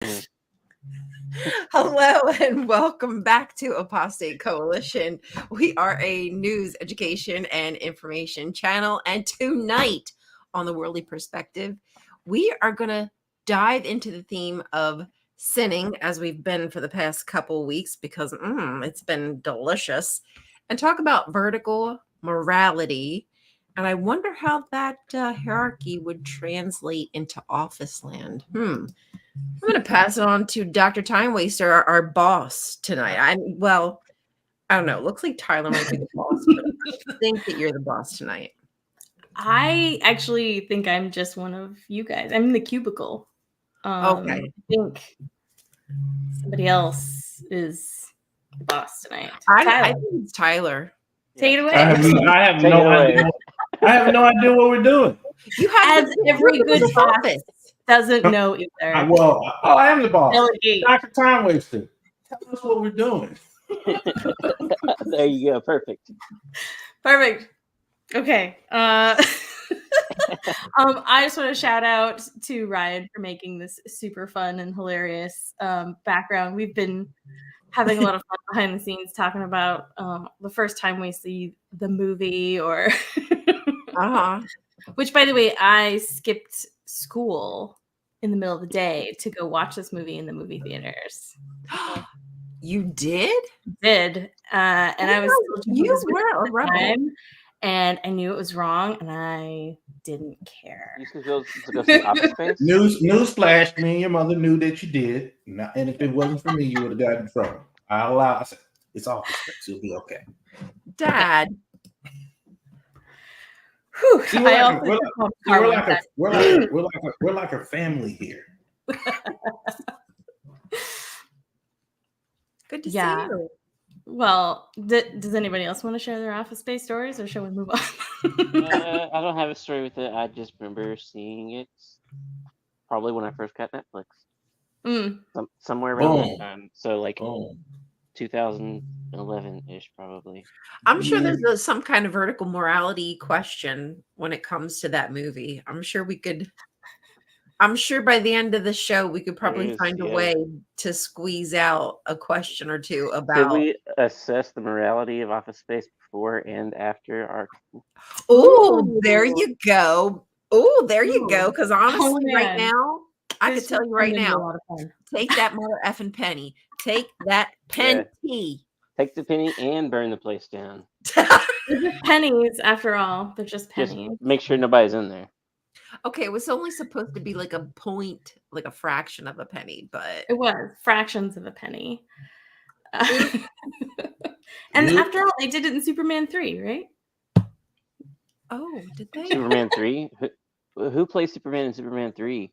Mm. Hello and welcome back to Apostate Coalition. We are a news, education, and information channel. And tonight on the Worldly Perspective, we are going to dive into the theme of sinning, as we've been for the past couple weeks, because it's been delicious, and talk about vertical morality. And I wonder how that hierarchy would translate into office land. I'm going to pass it on to Dr. Time Waster, our boss tonight. I don't know. It looks like Tyler might be the boss, but I think that you're the boss tonight. I actually think I'm just one of you guys. I'm in the cubicle. Okay. I think somebody else is the boss tonight. I think it's Tyler. Take it away. I have no idea. I have no idea what we're doing. You have As every good boss doesn't know either. I am the boss. Delegate. Dr. Time Waster. Tell us what we're doing. There you go. Perfect. Okay. I just want to shout out to Ryan for making this super fun and hilarious background. We've been having a lot of fun behind the scenes talking about the first time we see the movie or which, by the way, I skipped school in the middle of the day to go watch this movie in the movie theaters. You did? And I was you were a rebel. time, and I knew it was wrong, and I didn't care. You should go see Office Space. Newsflash, me and your mother knew that you did. And if it wasn't for me, you would have gotten in trouble. I said, it's Office Space. It'll be okay. Dad. Whew, See, we're like a family here. Good to see you. Well, does anybody else want to share their Office Space stories, or shall we move on? I don't have a story with it. I just remember seeing it probably when I first got Netflix. Somewhere around that time. So like 2011-ish probably. I'm sure there's some kind of vertical morality question when it comes to that movie. I'm sure by the end of the show we could probably find a way to squeeze out a question or two about. Could we assess the morality of Office Space before and after our? Oh, there you go. Oh, there you go. Because honestly, right now, I could tell you right now, take that mother effing penny. Take that penny. Yeah. Take the penny and burn the place down. They're just pennies, after all. They're just pennies. Just make sure nobody's in there. Okay, it was only supposed to be like a point, like a fraction of a penny, but it was fractions of a penny. And after all, they did it in Superman 3, right? Oh, did they? Superman 3? Who plays Superman in Superman 3?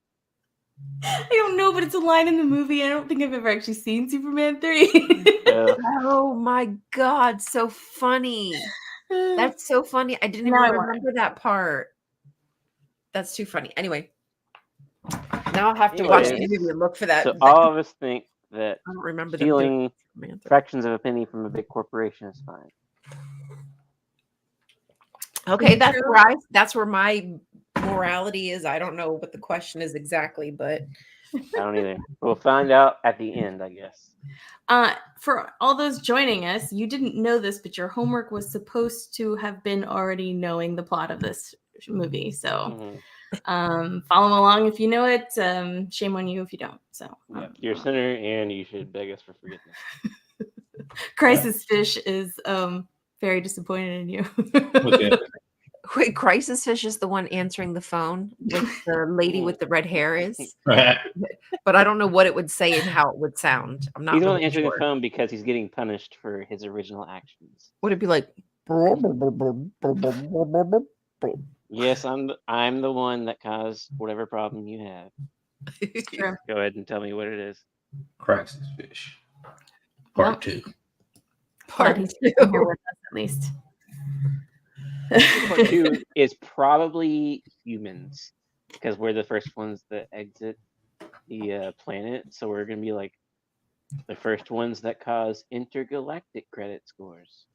I don't know, but it's a line in the movie. I don't think I've ever actually seen Superman 3. Oh my God, so funny. That's so funny. I didn't even remember that part. That's too funny. Anyway, now I'll have to watch the movie and look for that. So all of us think that I don't remember stealing fractions of a penny from a big corporation is fine. Okay, that's where my morality is. I don't know what the question is exactly, but I don't either. We'll find out at the end, I guess. For all those joining us, you didn't know this, but your homework was supposed to have been already knowing the plot of this movie. So follow along if you know it. Shame on you if you don't. So you're a sinner and you should beg us for forgiveness. Crisis Fish is very disappointed in you. Wait, Crisis Fish is the one answering the phone with the lady with the red hair is? But I don't know what it would say and how it would sound. I'm not He's only answering the phone because he's getting punished for his original actions. Would it be like... Yes, I'm the one that caused whatever problem you have. Sure. Go ahead and tell me what it is. Crisis Fish. Part 2. Part 2. Here with us, at least. Part 2 is probably humans because we're the first ones that exit the planet. So we're going to be like the first ones that cause intergalactic credit scores.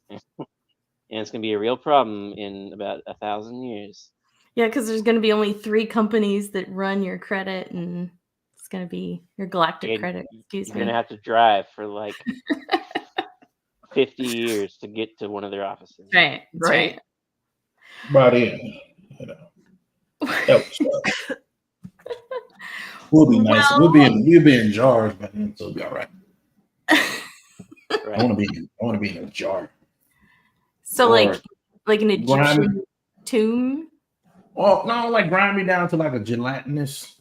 And it's going to be a real problem in about 1,000 years. Yeah, because there's going to be only 3 companies that run your credit, and it's going to be your galactic And credit. Excuse you're me. gonna have to drive for like 50 years to get to one of their offices. Right. That's right. But you know, that was fun. We'll be nice. Well- We'll be in jars, but it'll be all right. Right. I want to be in a jar. So Or like an Egyptian grind- tomb. Oh no, like grind me down to like a gelatinous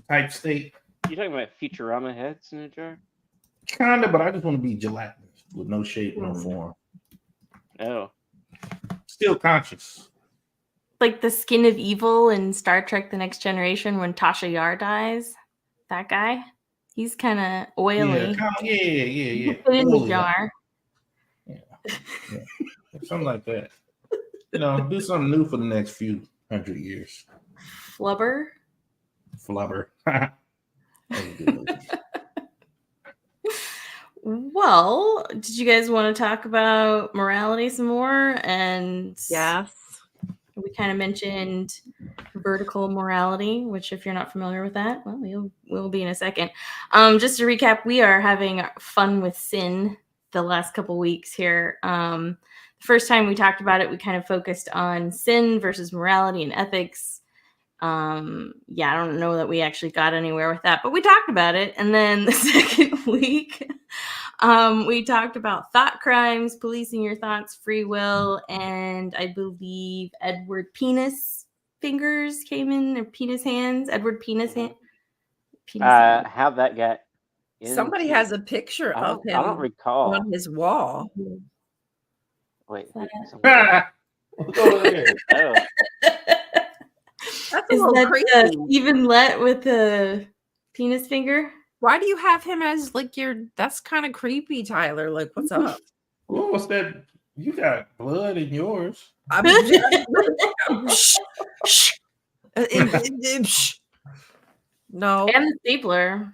type state. You talking about Futurama heads in a jar? Kinda, but I just want to be gelatinous with no shape, no form. Oh. Still conscious. Like the skin of evil in Star Trek The Next Generation when Tasha Yar dies. That guy. He's kind of oily. Yeah. Put in the Oily. jar. Yeah. Something like that. You know, do something new for the next few 100 years. Flubber. Flubber. That was a good movie. Well, did you guys want to talk about morality some more? And Yes. we kind of mentioned vertical morality, which if you're not familiar with that, well, we'll be in a second. Just to recap, we are having fun with sin the last couple weeks here. The first time we talked about it, we kind of focused on sin versus morality and ethics. I don't know that we actually got anywhere with that, but we talked about it. And then the second week, we talked about thought crimes, policing your thoughts, free will, and I believe Edward Penis Fingers came in, or Penis Hands. Edward Penis Hand. How that got Somebody into- has a picture I of don't him recall. on his wall. Wait. What's over there? Oh. That's a Is little that creepy. Stephen Lett with the penis finger? Why do you have him as like your? That's kind of creepy, Tyler. Like, what's up? Well, what's that? You got blood in yours. No. And the stapler.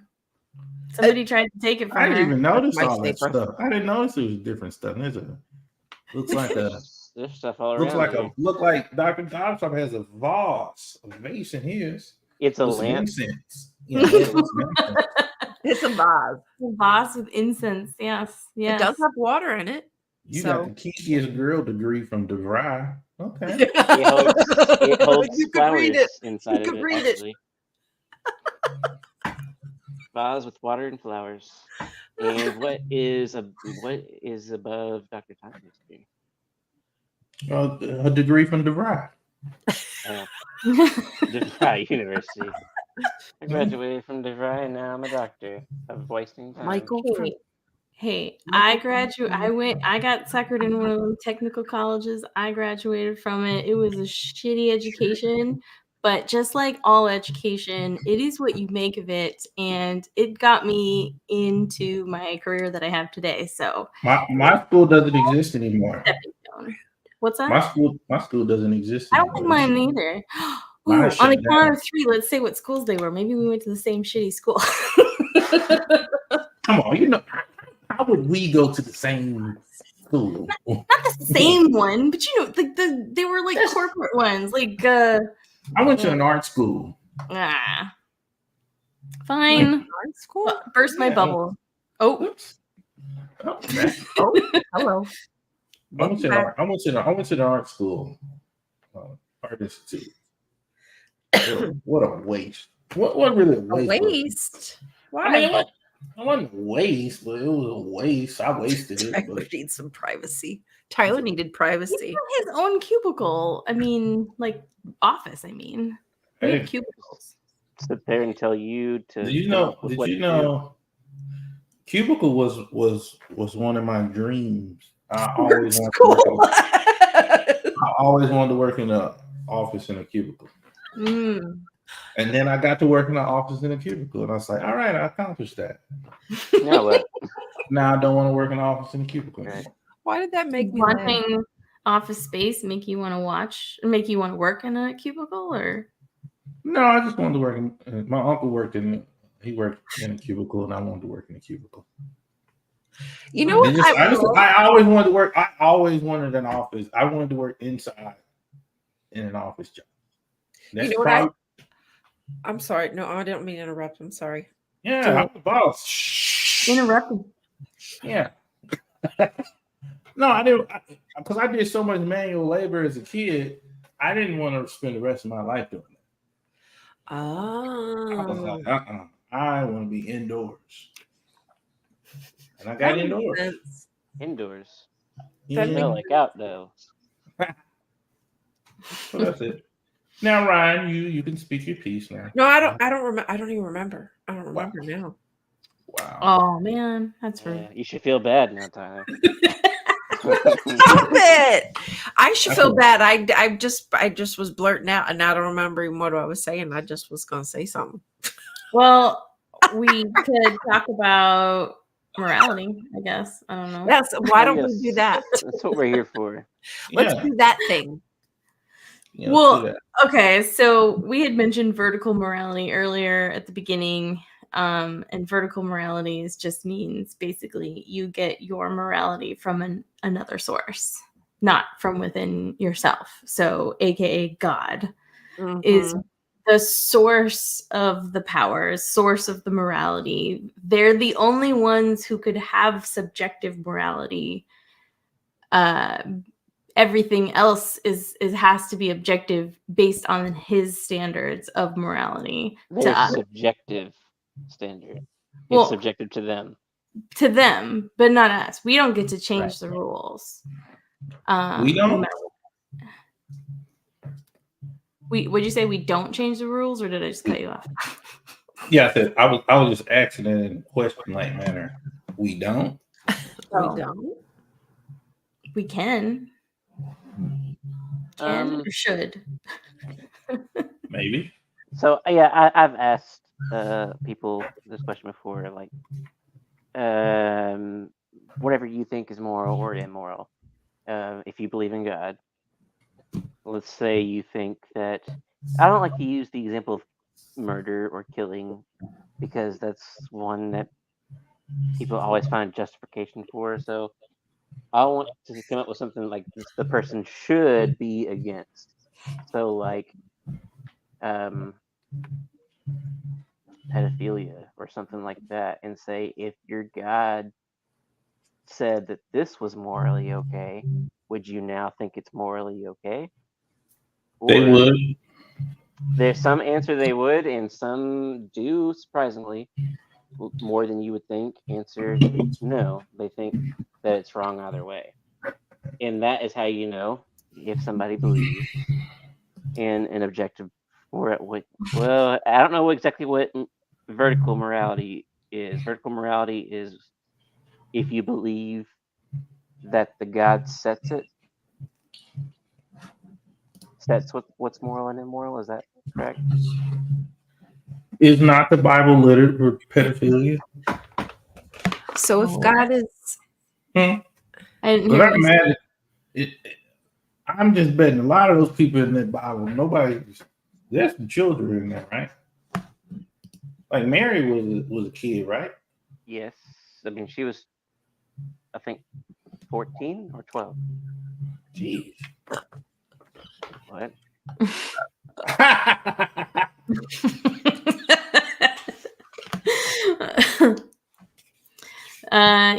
Somebody tried to take it from I didn't her. even notice My all that stapler. stuff. I didn't notice it was different stuff. Looks like There's stuff all around. look like Dr. Dobson has a vase in his. It's a with some lamp. incense. Yeah, with some incense. It's a vase. A vase with incense. Yes. It does have water in it. You So- got the kinkiest girl degree from DeVry. Okay. It holds You could flowers read it. inside You of could it, read it. actually. Vase with water and flowers. And what is above Dr. Thomas' degree? A degree from DeVry. DeVry University. I graduated from DeVry and now I'm a doctor of wasting time. Michael. Hey, I got suckered in one of them technical colleges. I graduated from it. It was a shitty education, but just like all education, it is what you make of it. And it got me into my career that I have today. So My school doesn't exist anymore. stepping stone. What's that? My school doesn't exist I anymore. don't think mine either. Ooh, Mine on shut the down. count of 3, let's say what schools they were. Maybe we went to the same shitty school. Come on, how would we go to the same school? Not the same one, but they were like corporate ones. Like I went to an art school. Fine. Art school. Burst my Yeah. bubble. Oh, Oops. Oh, man. Hello. I went to the art school, art institute. What a waste! What really a A waste? waste. Why? I mean, it wasn't a waste, but it was a waste. I wasted it. Tyler But needs some privacy. Tyler needed he privacy. had his own cubicle. I mean, like office. I mean, we have Hey. cubicles. Sit there and tell you to. did you come know? up with Did what you to do. know? Cubicle was one of my dreams. I always wanted to work in an office in a cubicle. Mm. And then I got to work in an office in a cubicle, and I was like, "All right, I accomplished that." Now what? Now I don't want to work in an office in a cubicle Right. anymore. Why did that make me laugh? Wanting office space make you want to work in a cubicle, or No, I just wanted to work in. My uncle worked in a cubicle, and I wanted to work in a cubicle. You know what? I always wanted to work. I always wanted an office. I wanted to work inside in an office job. That's You know what probably I'm sorry. No, I didn't mean to interrupt. I'm sorry. Yeah, I'm the boss. Shh. Interrupting. Yeah. No, I didn't, because I did so much manual labor as a kid. I didn't want to spend the rest of my life doing that. I was Oh, like, I want to be indoors, and I that got makes indoors. sense. Indoors. That Yeah. Smell like outdoors. So that's it. Now, Ryan, you can speak your piece now. No, I don't. I don't remember. I don't even remember. I don't Wow. remember now. Wow. Oh man, that's rude. Yeah, you should feel bad now, Tyler. Stop it! I should feel bad. I just was blurting out, and I don't remember even what I was saying. I just was gonna say something. Well, we could talk about morality, I guess. I don't know. Yes. Why Oh, don't we yes. do that? That's what we're here for. Let's Yeah. do that thing. Yeah, let's do that. Okay, so we had mentioned vertical morality earlier at the beginning. And vertical morality just means basically you get your morality from another source, not from within yourself. So, aka God is the source of the powers, source of the morality. They're the only ones who could have subjective morality. Everything else has to be objective based on his standards of morality Their to us. subjective standard. Well, It's subjective to them. To them, but not us. We don't get to change Right. the rules. We don't. Would you say we don't change the rules, or did I just cut you off? Yeah, I said I was just asking it in a question-like manner. We don't. We don't. We can. Can or should. Maybe. So yeah, I've asked people this question before, like, whatever you think is moral or immoral. If you believe in God, let's say you think that, I don't like to use the example of murder or killing because that's one that people always find justification for. So I want to come up with something like this, the person should be against. So like pedophilia or something like that, and say if your God said that this was morally okay, would you now think it's morally okay? They Or would. there's some answer they would, and some do, surprisingly, more than you would think, answer no. They think that it's wrong either way. And that is how you know if somebody believes in an objective, or well, I don't know exactly what vertical morality is. Vertical morality is if you believe that the God sets what's moral and immoral. Is that correct? Is not the Bible littered with pedophilia? So if God is, I didn't But hear I'm you. mad I'm just betting a lot of those people in that Bible, there's some children in there, right? Like Mary was a kid, right? Yes. I mean, she was, I think, 14 or 12. Jeez. What?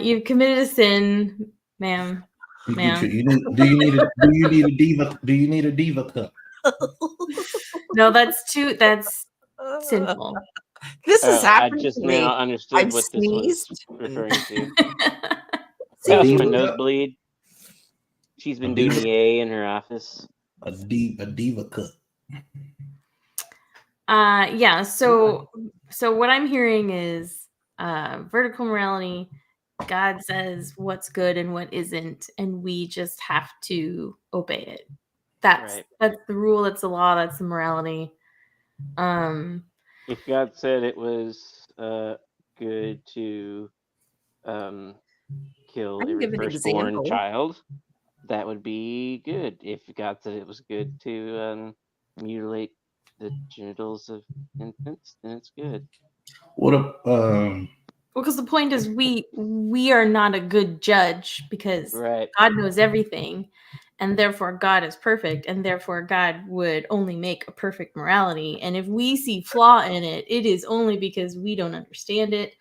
You've committed a sin, ma'am. Do you need a diva cup? No, that's sinful. this has I happened just to me. now understood I've what sneezed. this was referring to. A That was from a diva cup? nosebleed. She's been doing the A in her office. A diva cup. Yeah. So what I'm hearing is vertical morality. God says what's good and what isn't, and we just have to obey it. That's the rule. That's the law. That's the morality. If God said it was good to kill every firstborn child, that would be good. If God said it was good to mutilate the genitals of infants, then it's good. Because the point is we are not a good judge because Right. God knows everything, and therefore God is perfect, and therefore God would only make a perfect morality. And if we see flaw in it, it is only because we don't understand it,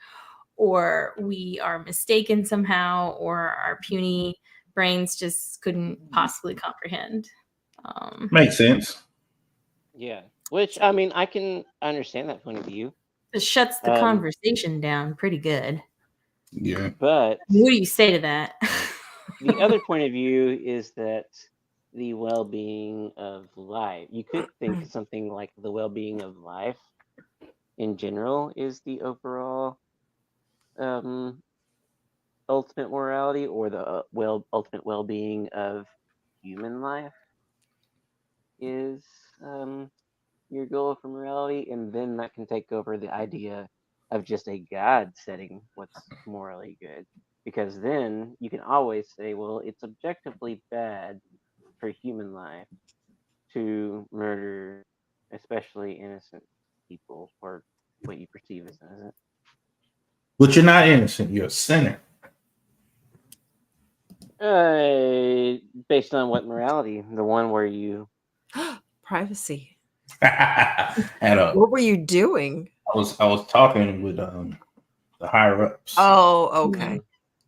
or we are mistaken somehow, or our puny brains just couldn't possibly comprehend. Makes sense. Yeah. Which, I mean, I can understand that point of view. It shuts the conversation down pretty good. Yeah. But what do you say to that? The other point of view is that the well-being of life. You could think something like the well-being of life in general is the overall ultimate morality, or the ultimate well-being of human life is your goal for morality, and then that can take over the idea of just a God setting what's morally good, because then you can always say, well, it's objectively bad for human life to murder especially innocent people, or what you perceive as innocent. But you're not innocent, you're a sinner. Based on what morality? The one where you privacy. What were you doing? I was talking with the higher ups. Oh, okay.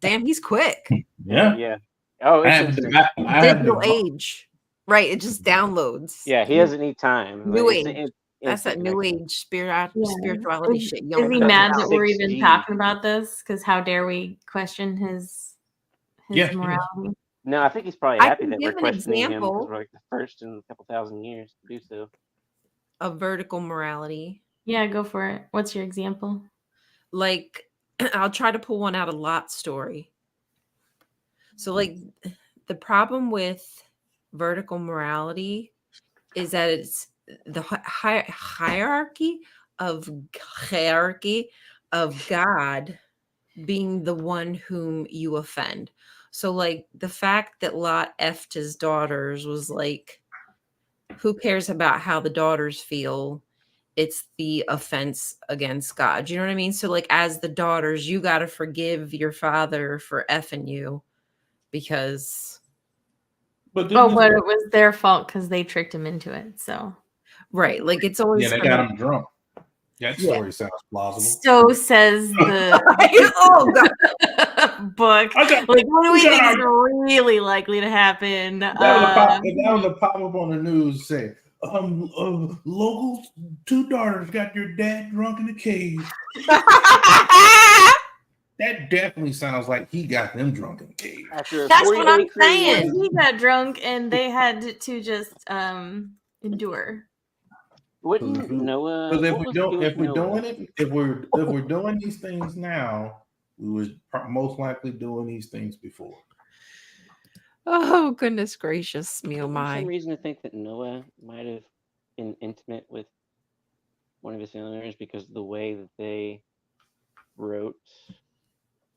Damn, he's quick. Yeah. Oh, it's digital age. Right, it just downloads. Yeah, he doesn't need time. New age. That's that new age spirituality shit. Is he mad that we're even talking about this? Because how dare we question his morality? No, I think he's probably happy that we're questioning him, because we're like the first in a couple thousand years to do so. Of vertical morality. Yeah, go for it. What's your example? Like, I'll try to pull one out of Lot's story. So, like, the problem with vertical morality is that it's the hierarchy of God being the one whom you offend. So, like, the fact that Lot effed his daughters was like, who cares about how the daughters feel? It's the offense against God. You know what I mean? So, like, as the daughters, you got to forgive your father for effing you, because. But it was their fault because they tricked him into it. So, right, like, it's always they got him drunk. That story sounds plausible. So says the book. Like, what do we think is really likely to happen? That was a pop up on the news saying, local 2 daughters got your dad drunk in the cave. That definitely sounds like he got them drunk in the cave. That's what I'm saying. He got drunk and they had to just endure. Wouldn't Noah? If we're doing these things now, we was most likely doing these things before. Oh, goodness gracious me, oh my! Some reason to think that Noah might have been intimate with one of his family members, because of the way that they wrote,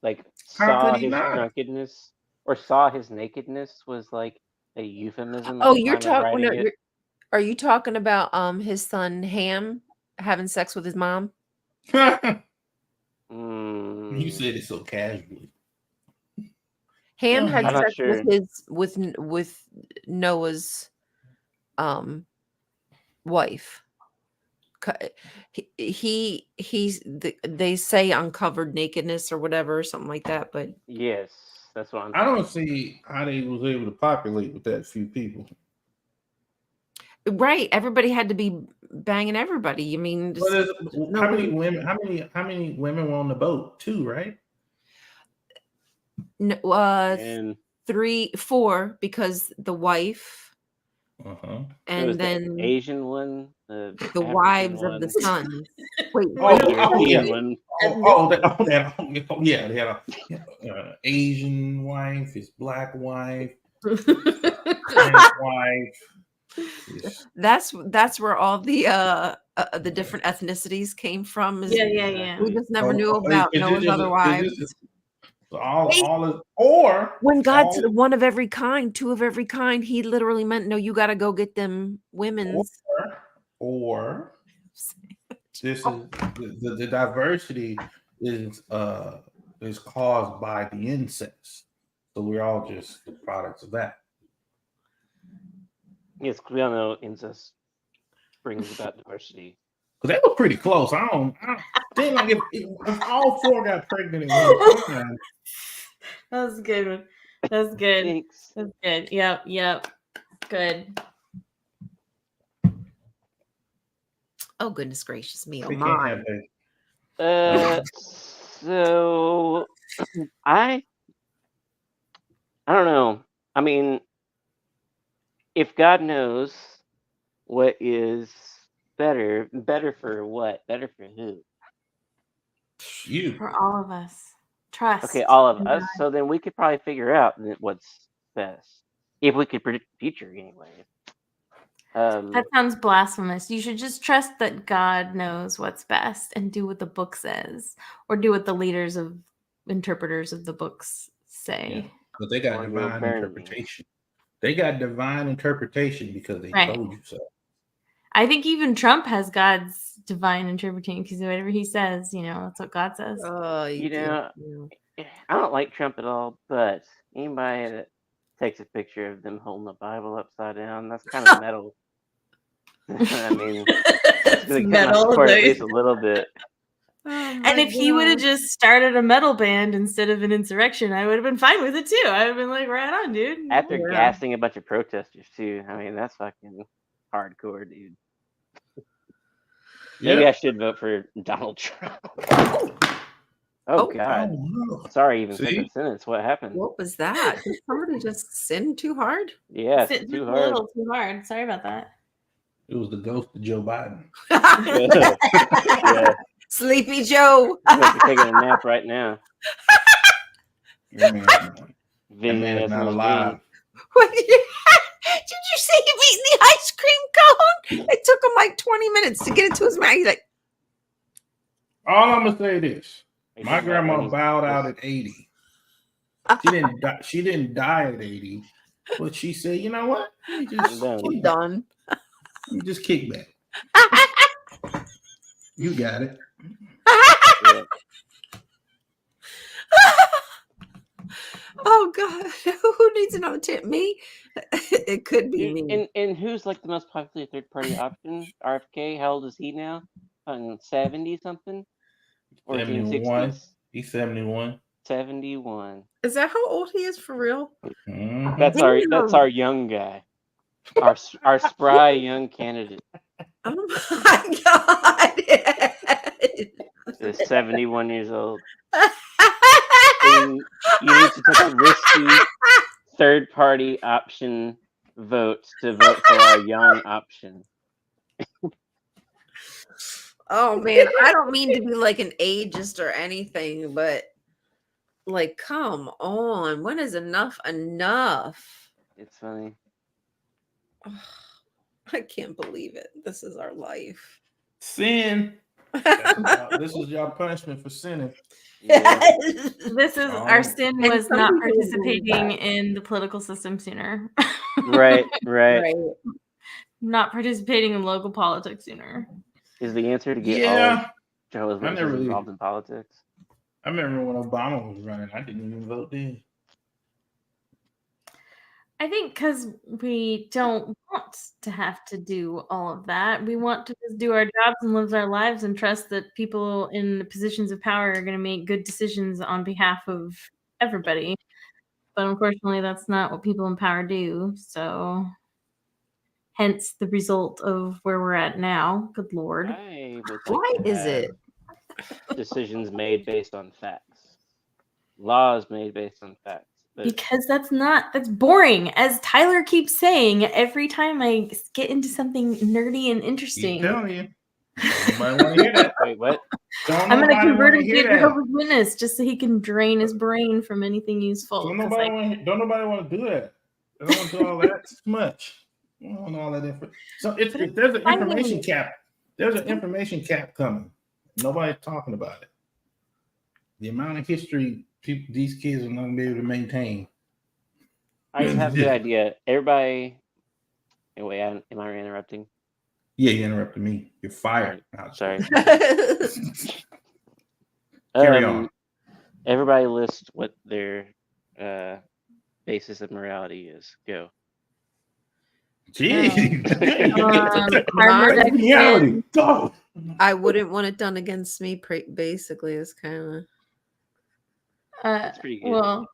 like, saw his drunkenness or saw his nakedness was like a euphemism. Oh, you're talking. Are you talking about his son Ham having sex with his mom? You said it so casually. Ham had sex with Noah's wife. They say uncovered nakedness or whatever, something like that. But yes, that's what I don't see how they was able to populate with that few people. Right, everybody had to be banging everybody. I mean, how many women? How many women were on the boat? 2, right? No, 3, 4, because the wife, and then the Asian one, the wives one. of the sons. Wait, European one. They had a Asian wife, his black wife, wife. That's where all the different ethnicities came from. Yeah. We just never knew about Noah's other wives. Or when God said one of every kind, 2 of every kind, he literally meant, no, you got to go get them women's. Or this is the diversity is caused by the incest. So we're all just the products of that. Yes, we all know incest brings about diversity. Because they were pretty close. I don't think like if all four got pregnant at one time. That was a good one. That's good. Thanks. That's good. Yep. Good. Oh, goodness gracious me. Oh, They can't my. have that. So I don't know. I mean, if God knows what is better for what? Better for who? You. For all of us. Trust. Okay, all of in us. God. So then we could probably figure out what's best if we could predict the future anyway. That sounds blasphemous. You should just trust that God knows what's best and do what the book says, or do what the leaders of interpreters of the books say. But they got Or you'll divine burn me. interpretation. They got divine interpretation because they Right. told you so. I think even Trump has God's divine interpretation because whatever he says, that's what God says. Oh, You know, I don't like Trump at all, but anybody that takes a picture of them holding the Bible upside down, that's kind of metal. I mean, it's going to get my support at least a little bit. And if he would have just started a metal band instead of an insurrection, I would have been fine with it too. I would have been like, right on, dude. After gassing a bunch of protesters too, I mean, that's fucking hardcore, dude. Maybe I should vote for Donald Trump. Oh God! Oh, no. Sorry, even See? said that sentence. What happened? What was that? Did somebody just sin too hard? Yeah, It's too a hard. little too hard. Sorry about that. It was the ghost of Joe Biden. Yeah. Sleepy Joe. He must be taking a nap right now. That Vision man is as not in his alive. dream. What did you say him eating the ice cream cone? It took him like 20 minutes to get it to his mouth. He's like, All I'm gonna say this: Are you my talking about grandma when bowed he's- out at 80. She didn't die at 80, but she said, "You know what? Let me just I'm I'm done. Let me just kick back." You got it. Yeah. Oh God, who needs another tip? Me? It could be Dude, me. and who's like the most popular third party option? RFK. How old is he now? 70 something, or is he in 71. 60s? He's 71. 71. Is that how old he is for real? Mhm. That's our young guy, our spry young candidate. Oh my God. Is 71 years old. And you need to take a risky third party option vote to vote for our young option. Oh man, I don't mean to be like an ageist or anything, but like, come on. When is enough enough? It's funny. Oh, I can't believe it. This is our life. Sin. This is your punishment for sinning. Yeah. This is our sin And was some not people believe participating that. in the political system sooner. Right. Not participating in local politics sooner. Is the answer to get all of Yeah. Jehovah's I never Witnesses really- involved in politics? I remember when Obama was running, I didn't even vote then. I think because we don't want to have to do all of that. We want to just do our jobs and live our lives and trust that people in positions of power are going to make good decisions on behalf of everybody. But unfortunately, that's not what people in power do. So, hence the result of where we're at now. Good Lord. I would like Why to is have it? decisions made based on facts. Laws made based on facts. But Because that's boring. As Tyler keeps saying, every time I get into something nerdy and Keep interesting, telling you. Nobody want to hear that. wait, what? Don't I'm going to nobody convert wanna him to hear a that. Jehovah's Witness just so he can drain his brain from anything useful. Don't 'cause, nobody want to do that. They don't want to do all that. It's too much. They don't want all that info. So if there's an information cap, there's an information cap coming. Nobody's talking about it. The amount of history these kids are not going to be able to maintain. I have a good idea. Everybody. Anyway, am I interrupting? Yeah, you interrupted me. You're fired. Sorry. Carry on. Everybody list what their basis of morality is. Go. Harm reality. Go. I wouldn't want it done against me. Basically, it's kind of. That's pretty good. Well,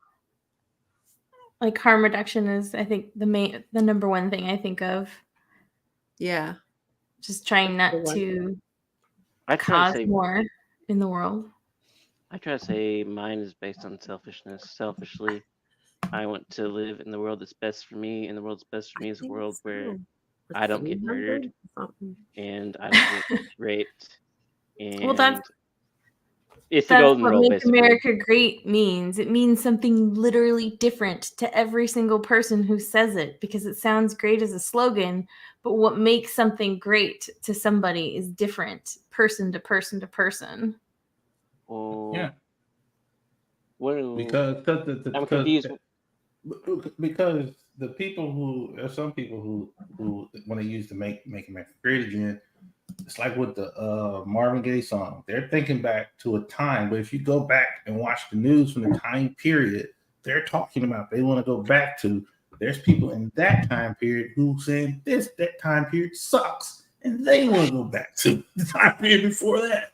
like harm reduction is, I think, the number one thing I think of. Yeah. Just trying not to cause more in the world. I try to say mine is based on selfishness. Selfishly, I want to live in the world that's best for me, and the world that's best for me is a world where I don't get murdered and I don't get raped. And well, that's the golden what rule, Make basically. America Great means. It means something literally different to every single person who says it, because it sounds great as a slogan, but what makes something great to somebody is different person to person to person. Well, Yeah. Because I'm confused. Because the people who, there's some people who when they use to make America great again, it's like with the Marvin Gaye song. They're thinking back to a time, but if you go back and watch the news from the time period they're talking about, they want to go back to, there's people in that time period who saying that time period sucks, and they want to go back to the time period before that.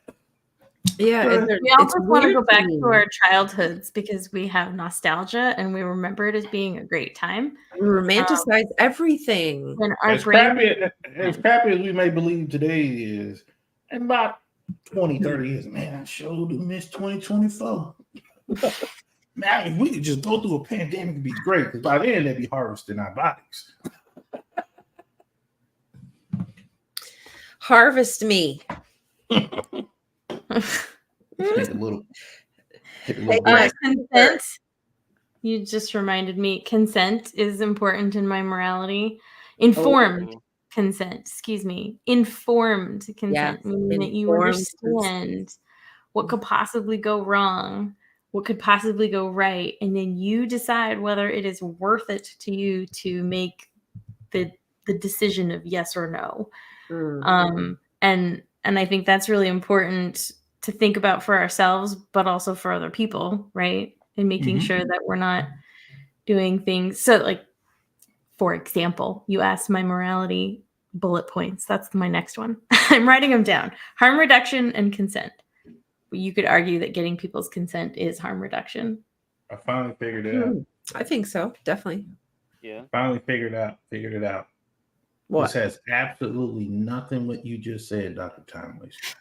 Yeah, we all just want to go back to our childhoods because we have nostalgia and we remember it as being a great time. We romanticize everything. When our as crappy as we may believe today is, in about 20, 30 years, man, I sure do miss 2024. Man, if we could just go through a pandemic, it'd be great, because by then they'd be harvesting our bodies. Harvest me. Take a little consent. You just reminded me. Consent is important in my morality. Informed consent. Excuse me. Informed consent, meaning that you understand what could possibly go wrong, what could possibly go right, and then you decide whether it is worth it to you to make the decision of yes or no. And I think that's really important to think about for ourselves, but also for other people, right? And making sure that we're not doing things. So, like, for example, you asked my morality bullet points. That's my next one. I'm writing them down. Harm reduction and consent. You could argue that getting people's consent is harm reduction. I finally figured it out. I think so, definitely. Yeah. Finally figured it out. What? This has absolutely nothing what you just said, Dr. Time Waster.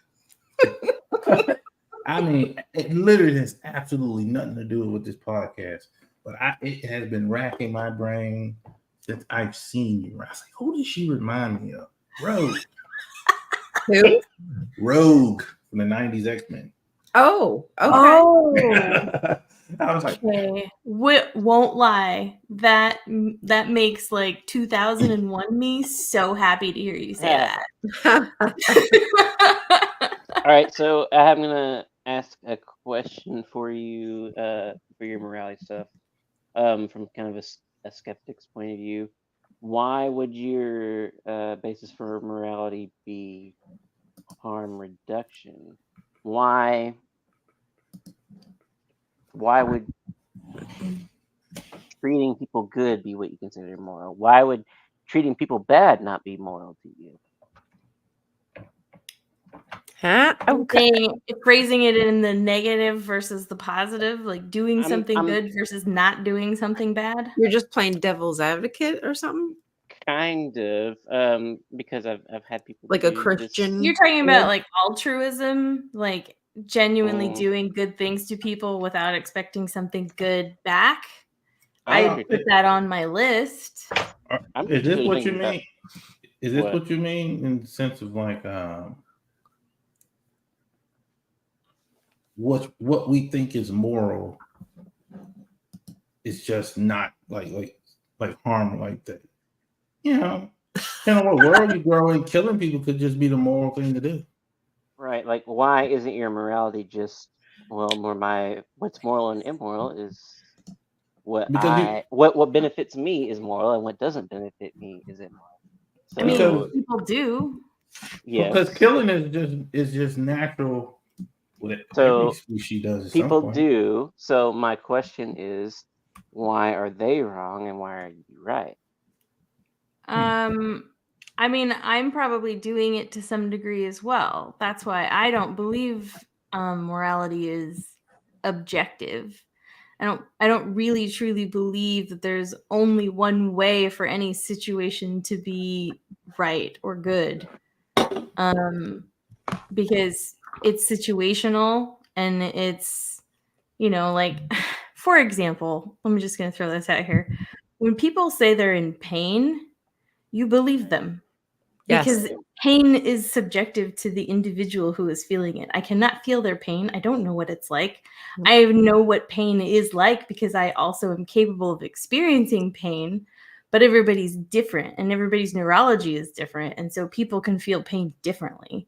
I mean, it literally has absolutely nothing to do with this podcast. But it has been racking my brain since I've seen you. I was like, who does she remind me of? Rogue. Who? Rogue from the 90s X-Men. Oh, okay. Oh. I was like, okay. Won't lie. That makes like 2001 me so happy to hear you say that. All right, so I'm gonna ask a question for you for your morality stuff, from kind of a skeptic's point of view. Why would your basis for morality be harm reduction? Why would treating people good be what you consider moral? Why would treating people bad not be moral to you? Okay. Phrasing it in the negative versus the positive, like doing something good versus not doing something bad. You're just playing devil's advocate or something? Kind of, because I've had people like a Christian. You're talking about like altruism, like genuinely doing good things to people without expecting something good back. I put that on my list. Is this what you mean? Is this what you mean in the sense of like what we think is moral is just not like harm like that? You know, depending on what world you grow in, killing people could just be the moral thing to do. Right. Like, why isn't your morality just, well, what's moral and immoral is what what benefits me is moral, and what doesn't benefit me is immoral. So, I mean, people do. Yeah. Because killing is just natural. What every species does. People do. So my question is, why are they wrong and why are you right? I mean, I'm probably doing it to some degree as well. That's why I don't believe morality is objective. I don't really truly believe that there's only one way for any situation to be right or good. Because it's situational and it's, like, for example, I'm just going to throw this out here. When people say they're in pain, you believe them. Yes. Because pain is subjective to the individual who is feeling it. I cannot feel their pain. I don't know what it's like. I know what pain is like because I also am capable of experiencing pain, but everybody's different and everybody's neurology is different. And so people can feel pain differently.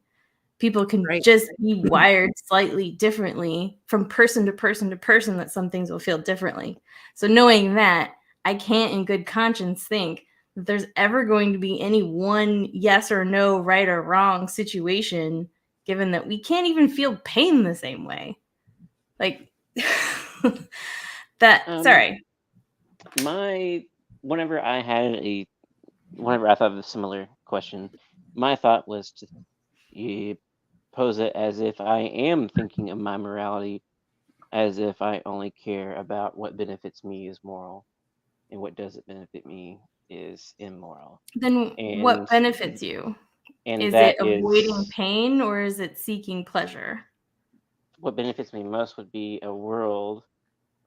People can just be wired slightly differently from person to person to person, that some things will feel differently. So knowing that, I can't in good conscience think that there's ever going to be any one yes or no, right or wrong situation, given that we can't even feel pain the same way. Like, that, sorry. Whenever I thought of a similar question, my thought was to pose it as if I am thinking of my morality as if I only care about what benefits me is moral and what doesn't benefit me is immoral. Then what benefits you? And is it avoiding pain or is it seeking pleasure? What benefits me most would be a world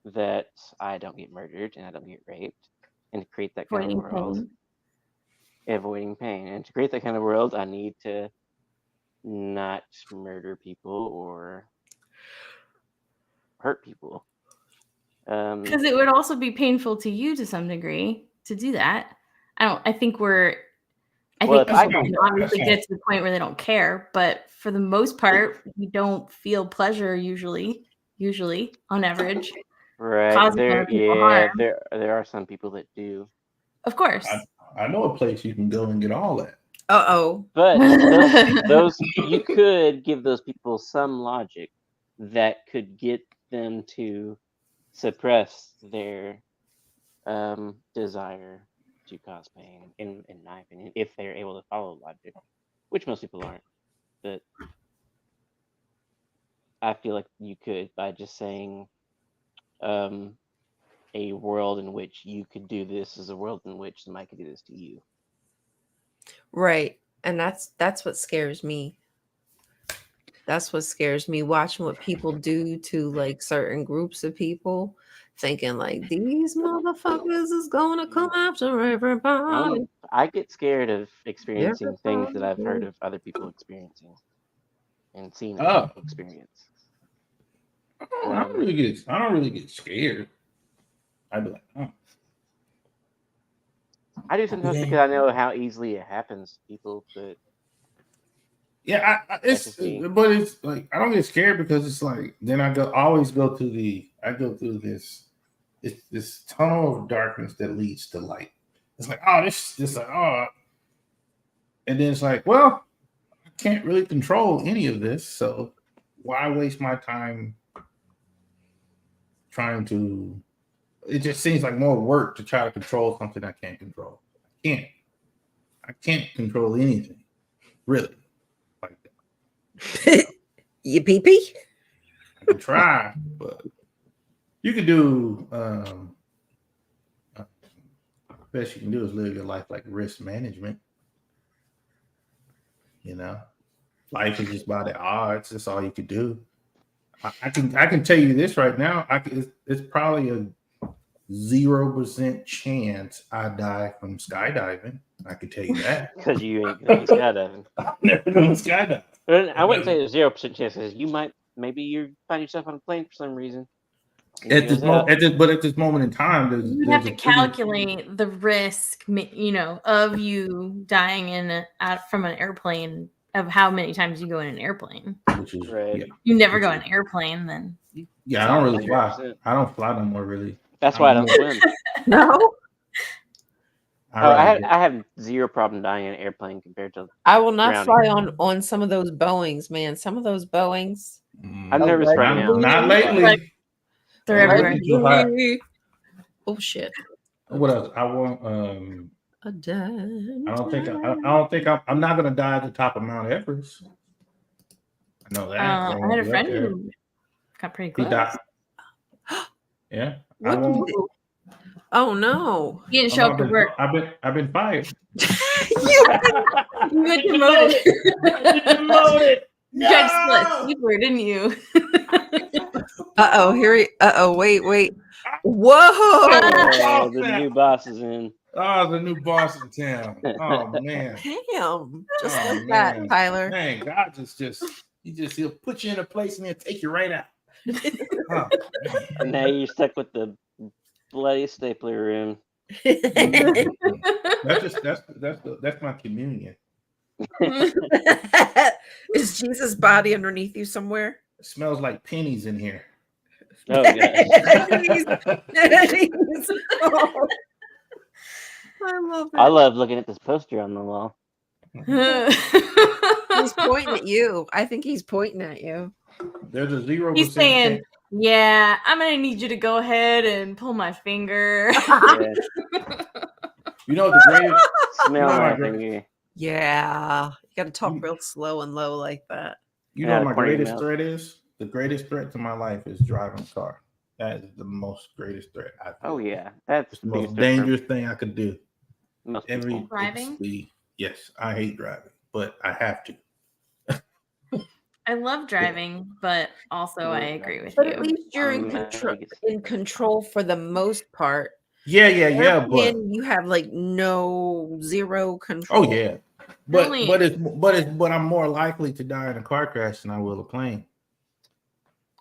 that I don't get murdered and I don't get raped, and to create that kind of world, avoiding pain. And to create that kind of world, I need to not murder people or hurt people. Because it would also be painful to you to some degree to do that. I think people can obviously get to the point where they don't care, but for the most part, we don't feel pleasure usually on average. Right. There are some people that do. Of course. I know a place you can go and get all that. But those you could give those people some logic that could get them to suppress their desire to cause pain, in my opinion, if they're able to follow logic, which most people aren't. But I feel like you could, by just saying a world in which you could do this is a world in which somebody could do this to you. Right. And that's what scares me. That's what scares me, watching what people do to like certain groups of people, thinking like these motherfuckers is gonna come after everybody. I get scared of experiencing things that I've heard of other people experiencing and seen other people experience. I don't really get scared. I'd be like, oh. I do sometimes because I know how easily it happens to people, but yeah, it's like I don't get scared because it's like then I always go through this tunnel of darkness that leads to light. It's like, oh, this like, oh, and then it's like, well, I can't really control any of this, so why waste my time trying to? It just seems like more work to try to control something I can't control. I can't control anything, really. Like that. You pee-pee? I can try, but you can do. Best you can do is live your life like risk management. You know, life is just by the odds. That's all you can do. I can tell you this right now. It's probably a 0% chance I die from skydiving. I can tell you that. Because you ain't going skydiving. I've never done skydiving. I wouldn't say there's 0% chance, because you might, maybe you find yourself on a plane for some reason. At this moment in time, you have to calculate the risk, of you dying from an airplane, of how many times you go in an airplane. Which is right. Yeah. You never go in an airplane, then. Yeah, I don't really fly. I don't fly no more, really. That's why I don't swim. No. I have zero problem dying in an airplane compared to. I will not fly on some of those Boeings, man. Some of those Boeings. I'm nervous right now. Not lately. They're everywhere. Oh shit. What else? I want A dun, I don't think I'm not gonna die at the top of Mount Everest. I know that. I had a friend who got pretty He close. died. Yeah, I What won't. did it- Oh no! He didn't show up to work. I've been fired. You You got demoted. You tried to steal a No! sleeper, didn't you? Wait. Whoa! Oh, the new boss is in. Oh, the new boss in town. Oh man. Damn. Just Oh, like that, man. Tyler. Man, God he'll put you in a place and he'll take you right out. Oh, And now you're stuck with the bloody stapler room. That's my communion. Is Jesus' body underneath you somewhere? It smells like pennies in here. Oh yeah. I love it. I love looking at this poster on the wall. He's pointing at you. I think he's pointing at you. There's a 0% He's saying, chance. yeah, I'm gonna need you to go ahead and pull my finger. Yeah. You know the greatest. Smell You know my my great- finger. Yeah. You got to talk real slow and low like that. You Yeah, know what my pour your greatest mouth. threat is? The greatest threat to my life is driving a car. That is the most greatest threat. I feel. Oh yeah, that's It's the most biggest threat for dangerous thing I could do. most Every people. Driving? Yes, I hate driving, but I have to. I love driving, but also I agree with But you. at least you're in control for the most part. Yeah, but Airplane, you have like zero control. oh yeah, Really? but I'm more likely to die in a car crash than I will a plane.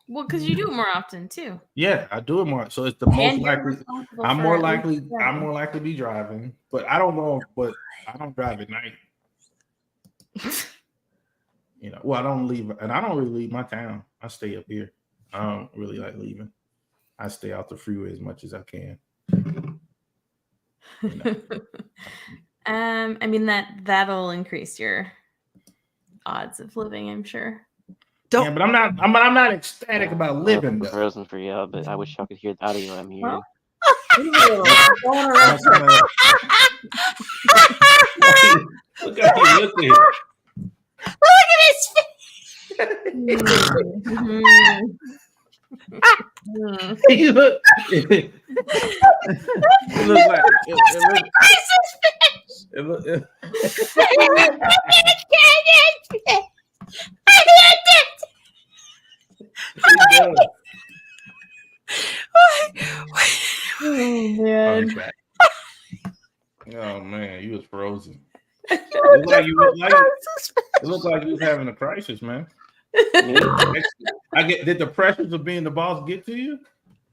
Well, because you do it more often too. Yeah, I do it more. So it's the most And you're likely. responsible I'm for more at least likely. driving. I'm more likely to be driving, but I don't know. But I don't drive at night. Well, I don't leave, and I don't really leave my town. I stay up here. I don't really like leaving. I stay out the freeway as much as I can. I mean that'll increase your odds of living, I'm sure. Yeah, but I'm not ecstatic about living. I'm Though. frozen for y'all, but I wish y'all could hear the audio I'm hearing. Look at you looking. Look at his face. You look. It looks like it look. Oh man, you was frozen. It looked like you was having a crisis, man. Did the pressures of being the boss get to you?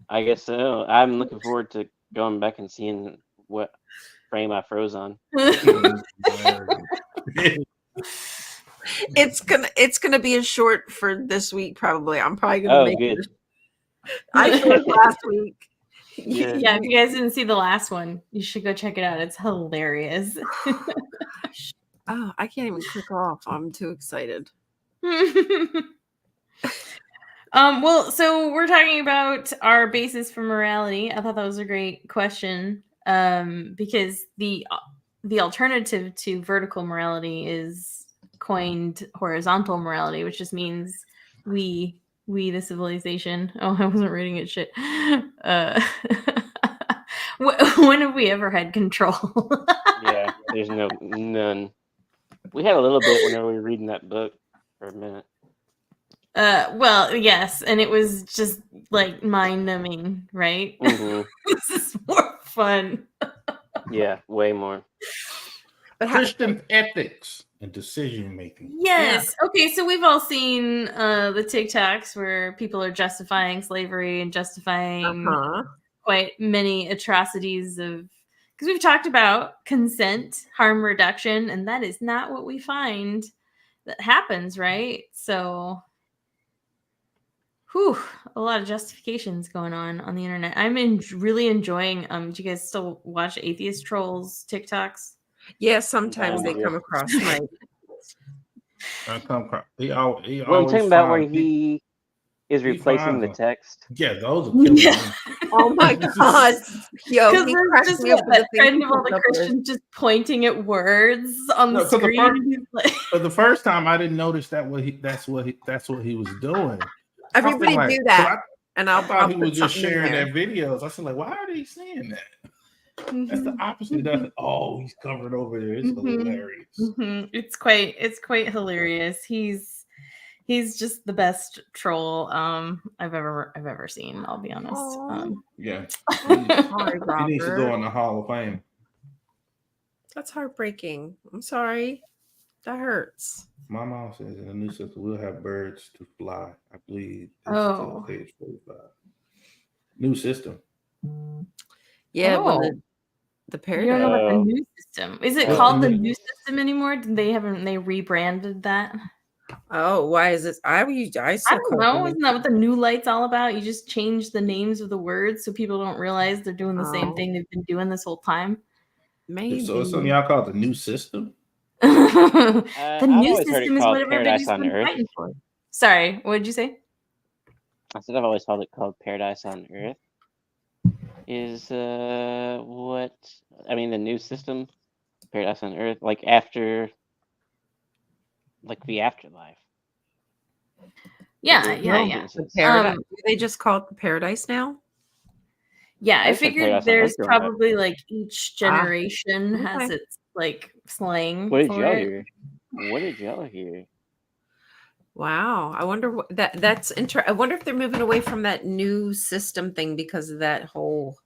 I guess so. I'm looking forward to going back and seeing what frame I froze on. It's gonna be a short for this week, probably. I'm probably gonna make good. it. I showed last week. Yeah, if you guys didn't see the last one, you should go check it out. It's hilarious. Oh, I can't even click off. I'm too excited. Well, so we're talking about our basis for morality. I thought that was a great question. Because the alternative to vertical morality is coined horizontal morality, which just means we the civilization. Oh, I wasn't reading it. Shit. When have we ever had control? Yeah, there's none. We had a little bit whenever we were reading that book for a minute. Well, yes, and it was just like mind-numbing, right? Mm-hmm. This is more fun. Yeah, way more. But Christian ethics and decision making. Yes. Yeah. Okay, so we've all seen the TikToks where people are justifying slavery and justifying quite many atrocities of, because we've talked about consent, harm reduction, and that is not what we find that happens, right? So a lot of justifications going on the internet. I'm really enjoying do you guys still watch Atheist Trolls TikToks? Yeah, sometimes they come across my he Well, I'm always talking about where he is replacing the text. Yeah, those are killing me. Oh my god. Yo, Because he there's cracks just me up with that the things trend he of all comes the up with. Christians just pointing at words on the No, 'cause the screen. first- and he's like, But the first time I didn't notice that's what he was doing. Everybody like, do that. 'cause And I I'll thought he put was just something in sharing there. their videos. I was like, why are they saying that? That's the mhm, opposite. That's, oh, he's covered over there. It's mhm, hilarious. mhm. It's quite hilarious. He's just the best troll I've ever seen. I'll be honest. Aw. Yeah. Sorry, He needs to go Robert. in the Hall of Fame. That's heartbreaking. I'm sorry. That hurts. My mom says in the new system we'll have birds to fly. I believe it's Oh. till age 45. New system. Yeah, when Oh. the You don't know paradise. about the new system. Is it Oh. called the new system anymore? Haven't they rebranded that? Oh, why is this? I I still don't call know. it Isn't that what the new light's all about? You just change the names of the words so people don't realize they're doing the same Oh. thing they've been doing this whole time. maybe. So it's something y'all call the new system? The I've new always heard it system is called what Paradise everybody's on been Earth. fighting for. Sorry, what did you say? I said I've always called it Paradise on Earth. Is what I mean the new system, Paradise on Earth, like after, like the afterlife. Yeah, There's yeah, no yeah. differences. Paradise. Do they just call it the paradise now? Yeah, I I said figured Paradise on there's Earth growing up. probably like each generation has okay. its like slang What did for y'all it. hear? What did y'all hear? Wow. I wonder what that's I wonder if they're moving away from that new system thing because of that whole.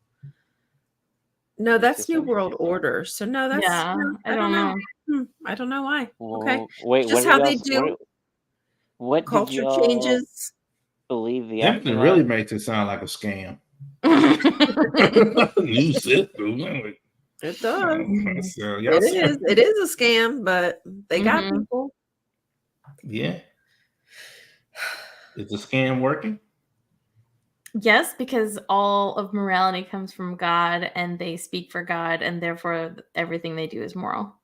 No, that's New System? World Order. So no, that's Yeah, no, I don't know. I don't know why. Okay. Well, wait, Just what how did they y'all? do What did culture y'all changes. believe the Hampton afterlife? really makes it sound like a scam. New system. It does. So y'all It is a scam, but they got Mhm. people. Yeah. Is the scam working? Yes, because all of morality comes from God and they speak for God, and therefore everything they do is moral.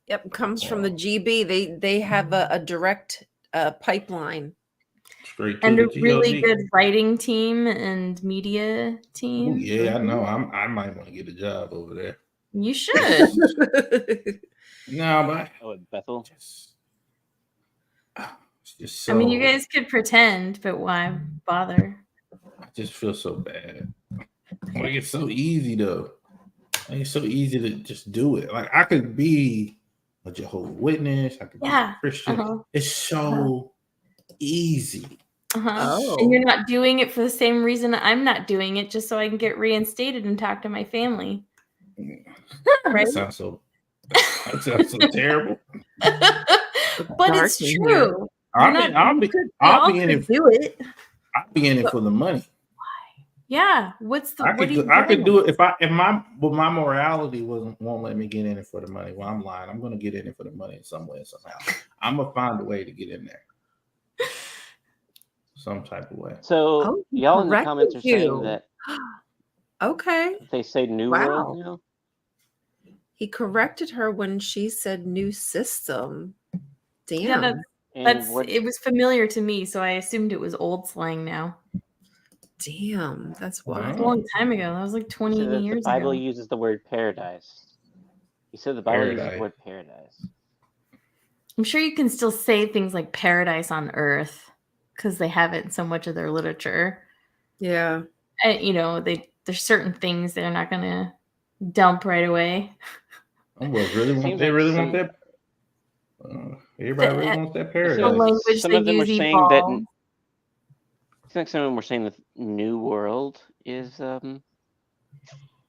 Yep, comes from the GB. They have a direct pipeline. Straight to And the a really GOD. good writing team and media team. Oh, yeah, I know. I might want to get a job over there. You should. No, but Oh, at Bethel. it's just so. I mean, you guys could pretend, but why bother? I just feel so bad. Like it's so easy though. Like, it's so easy to just do it. Like I could be a Jehovah's Witness. I could be a Christian. Uh-huh. It's so easy. Oh. And you're not doing it for the same reason I'm not doing it, just so I can get reinstated and talk to my family. Right? That sounds so terrible. But it's true. I'll be in it. Do it. I'll be in it for the money. Yeah. I could do it if my morality won't let me get in it for the money. Well, I'm lying. I'm gonna get in it for the money in some way, somehow. I'm gonna find a way to get in there. Some type of way. So y'all in the comments are saying that okay. they say New World now? He corrected her when she said new system. Damn. Yeah, it was familiar to me, so I assumed it was old slang now. Damn, that's That was wild. a long time ago. That was like 20 years ago. The Bible ago. uses the word paradise. He said the Bible uses the word paradise. I'm sure you can still say things like paradise on earth because they have it in so much of their literature. Yeah. And, there's certain things they're not going to dump right away. Everybody really wants that paradise. The language some they of them use were saying evolves. that. I think some of them were saying the New World is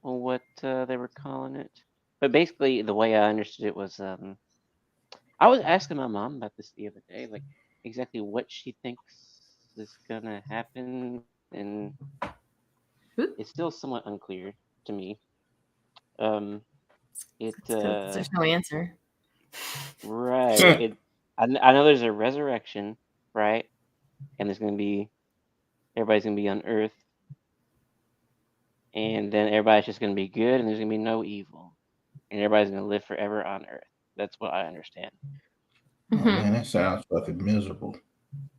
what they were calling it. But basically, the way I understood it was, I was asking my mom about this the other day, like exactly what she thinks is gonna happen, and it's still somewhat unclear to me. There's no answer. Right. I know there's a resurrection, right? And everybody's gonna be on Earth, and then everybody's just gonna be good, and there's gonna be no evil, and everybody's gonna live forever on Earth. That's what I understand. Oh, man, that sounds fucking miserable.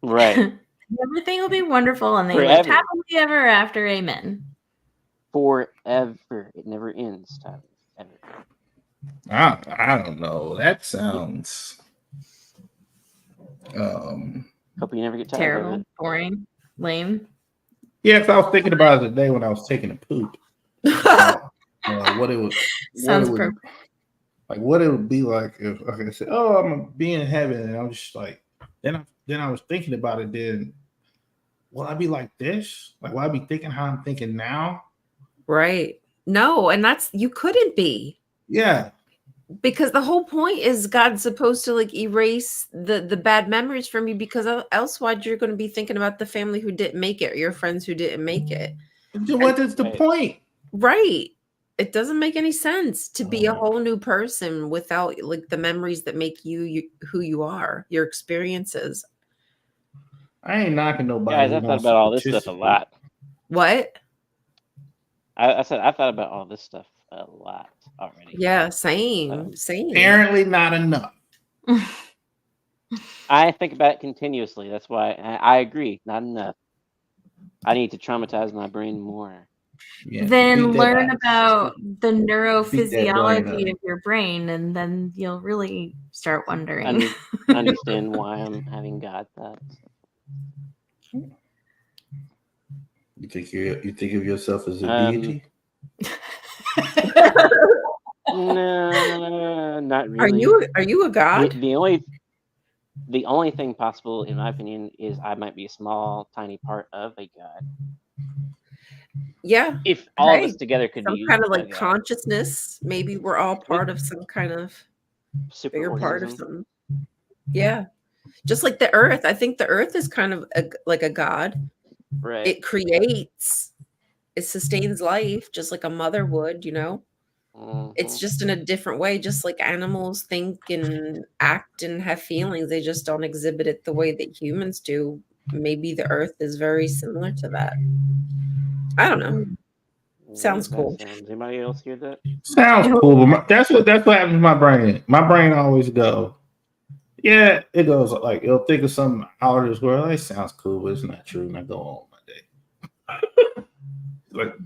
Right. Everything will be wonderful, and they lived happily ever after. Amen. forever. It never ends, Tyler. Ever. I don't know. That sounds Hope you never get tired of Terrible, it. boring, lame. yeah, because I was thinking about it today when I was taking a poop. What it would what it would be like if I said, "Oh, I'm gonna be in heaven," and I'm just like, then I was thinking about it. Then, will I be like this? Like, will I be thinking how I'm thinking now? Right. No, and you couldn't be. Yeah. Because the whole point is God's supposed to like erase the bad memories from you, because elsewise you're going to be thinking about the family who didn't make it, or your friends who didn't make it. What is the point? Right. It doesn't make any sense to be a whole new person without like the memories that make you who you are, your experiences. I ain't knocking nobody. Guys, I thought about all this stuff a lot. What? I said I thought about all this stuff a lot already. Yeah, same. Apparently not enough. I think about it continuously. That's why I agree. Not enough. I need to traumatize my brain more. Yeah, then learn about the neurophysiology of your brain, and then you'll really start wondering. Understand why I'm having God thoughts. You think of yourself as a deity? No, not really. Are you a god? The only thing possible, in my opinion, is I might be a small, tiny part of a god. Yeah. If all of us together could some be kind of like consciousness, maybe we're all part of some kind of bigger part of something. Yeah. Just like the earth. I think the earth is kind of like a god. Right. It creates, it sustains life just like a mother would, you know? Mm-hmm. It's just in a different way, just like animals think and act and have feelings. They just don't exhibit it the way that humans do. Maybe the earth is very similar to that. I don't know. Sounds cool. Anybody else hear that? Sounds cool, but that's what happens to my brain. My brain always go, yeah, it goes like it'll think of something out of this world. It sounds cool, but it's not true, and I go on my day. Like,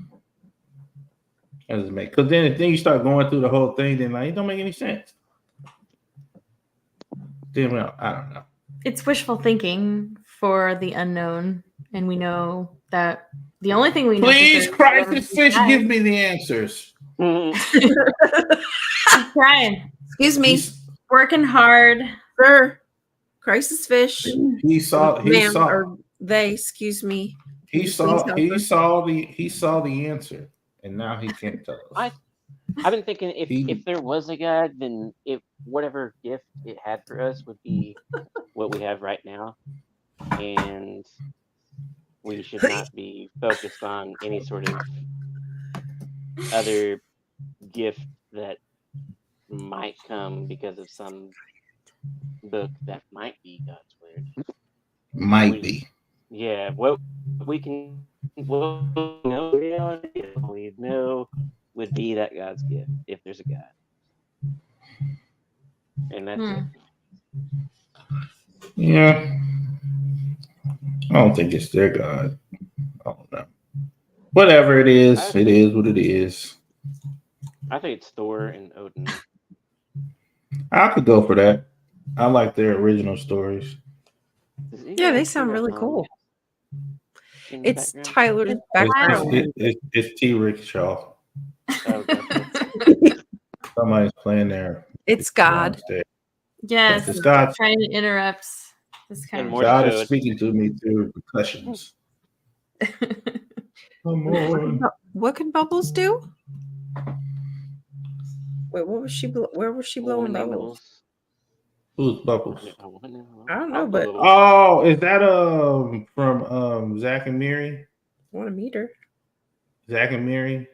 that doesn't make, because then you start going through the whole thing, then like it don't make any sense. Then I don't know. It's wishful thinking for the unknown, and we know that the only thing we know. Please, Crisis Fish, give me the answers. I'm trying. Excuse me. Working hard. Sir. Crisis Fish. He saw or they, excuse me. He saw the answer, and now he can't tell us. I've been thinking if there was a God, then whatever gift it had for us would be what we have right now, and we should not be focused on any sort of other gift that might come because of some book that might be God's word. Might be. Yeah, what we know reality we know would be that God's gift, if there's a God. And that's it. Yeah. I don't think it's their God. I don't know. Whatever it is, it is what it is. I think it's Thor and Odin. I could go for that. I like their original stories. Yeah, they sound really cool. It's Tyler's background. It's T. Rickshaw. Somebody's playing there. It's God. Yes, it's God trying to interrupt this kind of. God is speaking to me through percussions. What can Bubbles do? Wait, what was she? Where was she blowing bubbles? Who's Bubbles? I don't know, but is that from Zach and Miri? I want to meet her. Zach and Miri.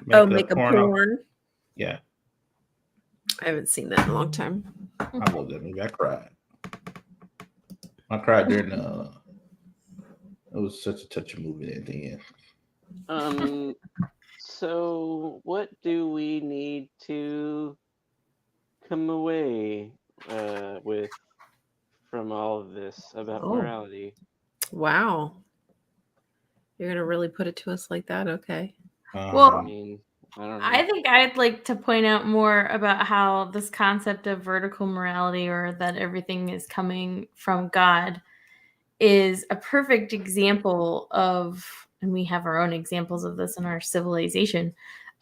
Make a porn. Yeah. I haven't seen that in a long time. I love that movie. I cried. During it was such a touching movie at the end. So what do we need to come away with from all of this about morality? Wow. You're gonna really put it to us like that? Okay. Well, I mean, I don't know. I think I'd like to point out more about how this concept of vertical morality, or that everything is coming from God, is a perfect example of, and we have our own examples of this in our civilization,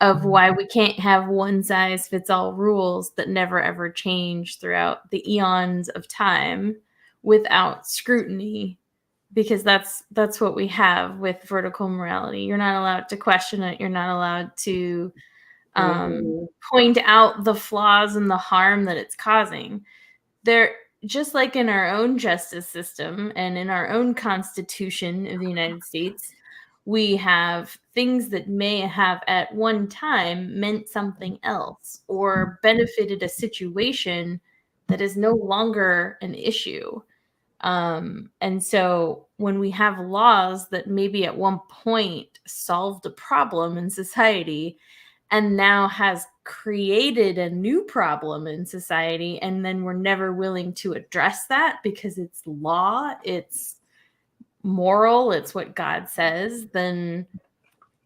of why we can't have one size fits all rules that never ever change throughout the eons of time without scrutiny, because that's what we have with vertical morality. You're not allowed to question it. You're not allowed to point out the flaws and the harm that it's causing. There, just like in our own justice system and in our own Constitution of the United States, we have things that may have at one time meant something else or benefited a situation that is no longer an issue. And so when we have laws that maybe at one point solved a problem in society and now has created a new problem in society, and then we're never willing to address that because it's law, it's moral, it's what God says, then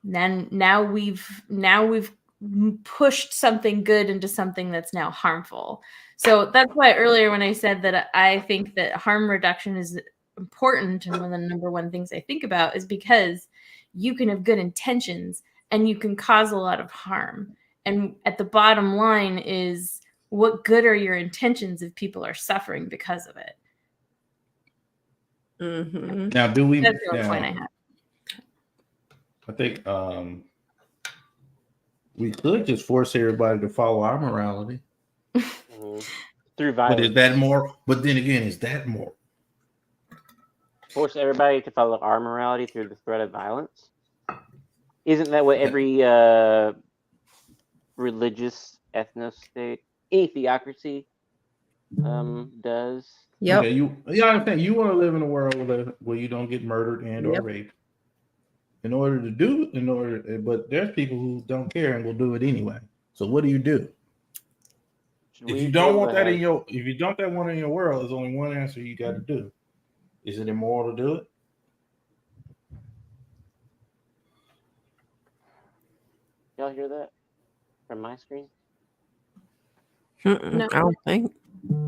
now we've pushed something good into something that's now harmful. So that's why earlier when I said that I think that harm reduction is important, and one of the number one things I think about is because you can have good intentions and you can cause a lot of harm. And at the bottom line is, what good are your intentions if people are suffering because of it? Mm-hmm. Now, do we? That's the only point I have. I think we could just force everybody to follow our morality. Through violence. But is that more? But then again, is that more? Force everybody to follow our morality through the threat of violence? Isn't that what every religious ethno-state, any theocracy does? Yep. Okay, you understand? You want to live in a world where you don't get murdered and or raped. But there's people who don't care and will do it anyway. So what do you do? If you don't want that in your, if you don't want in your world, there's only one answer you got to do. Is it immoral to do it? Y'all hear that from my screen? No. I don't think.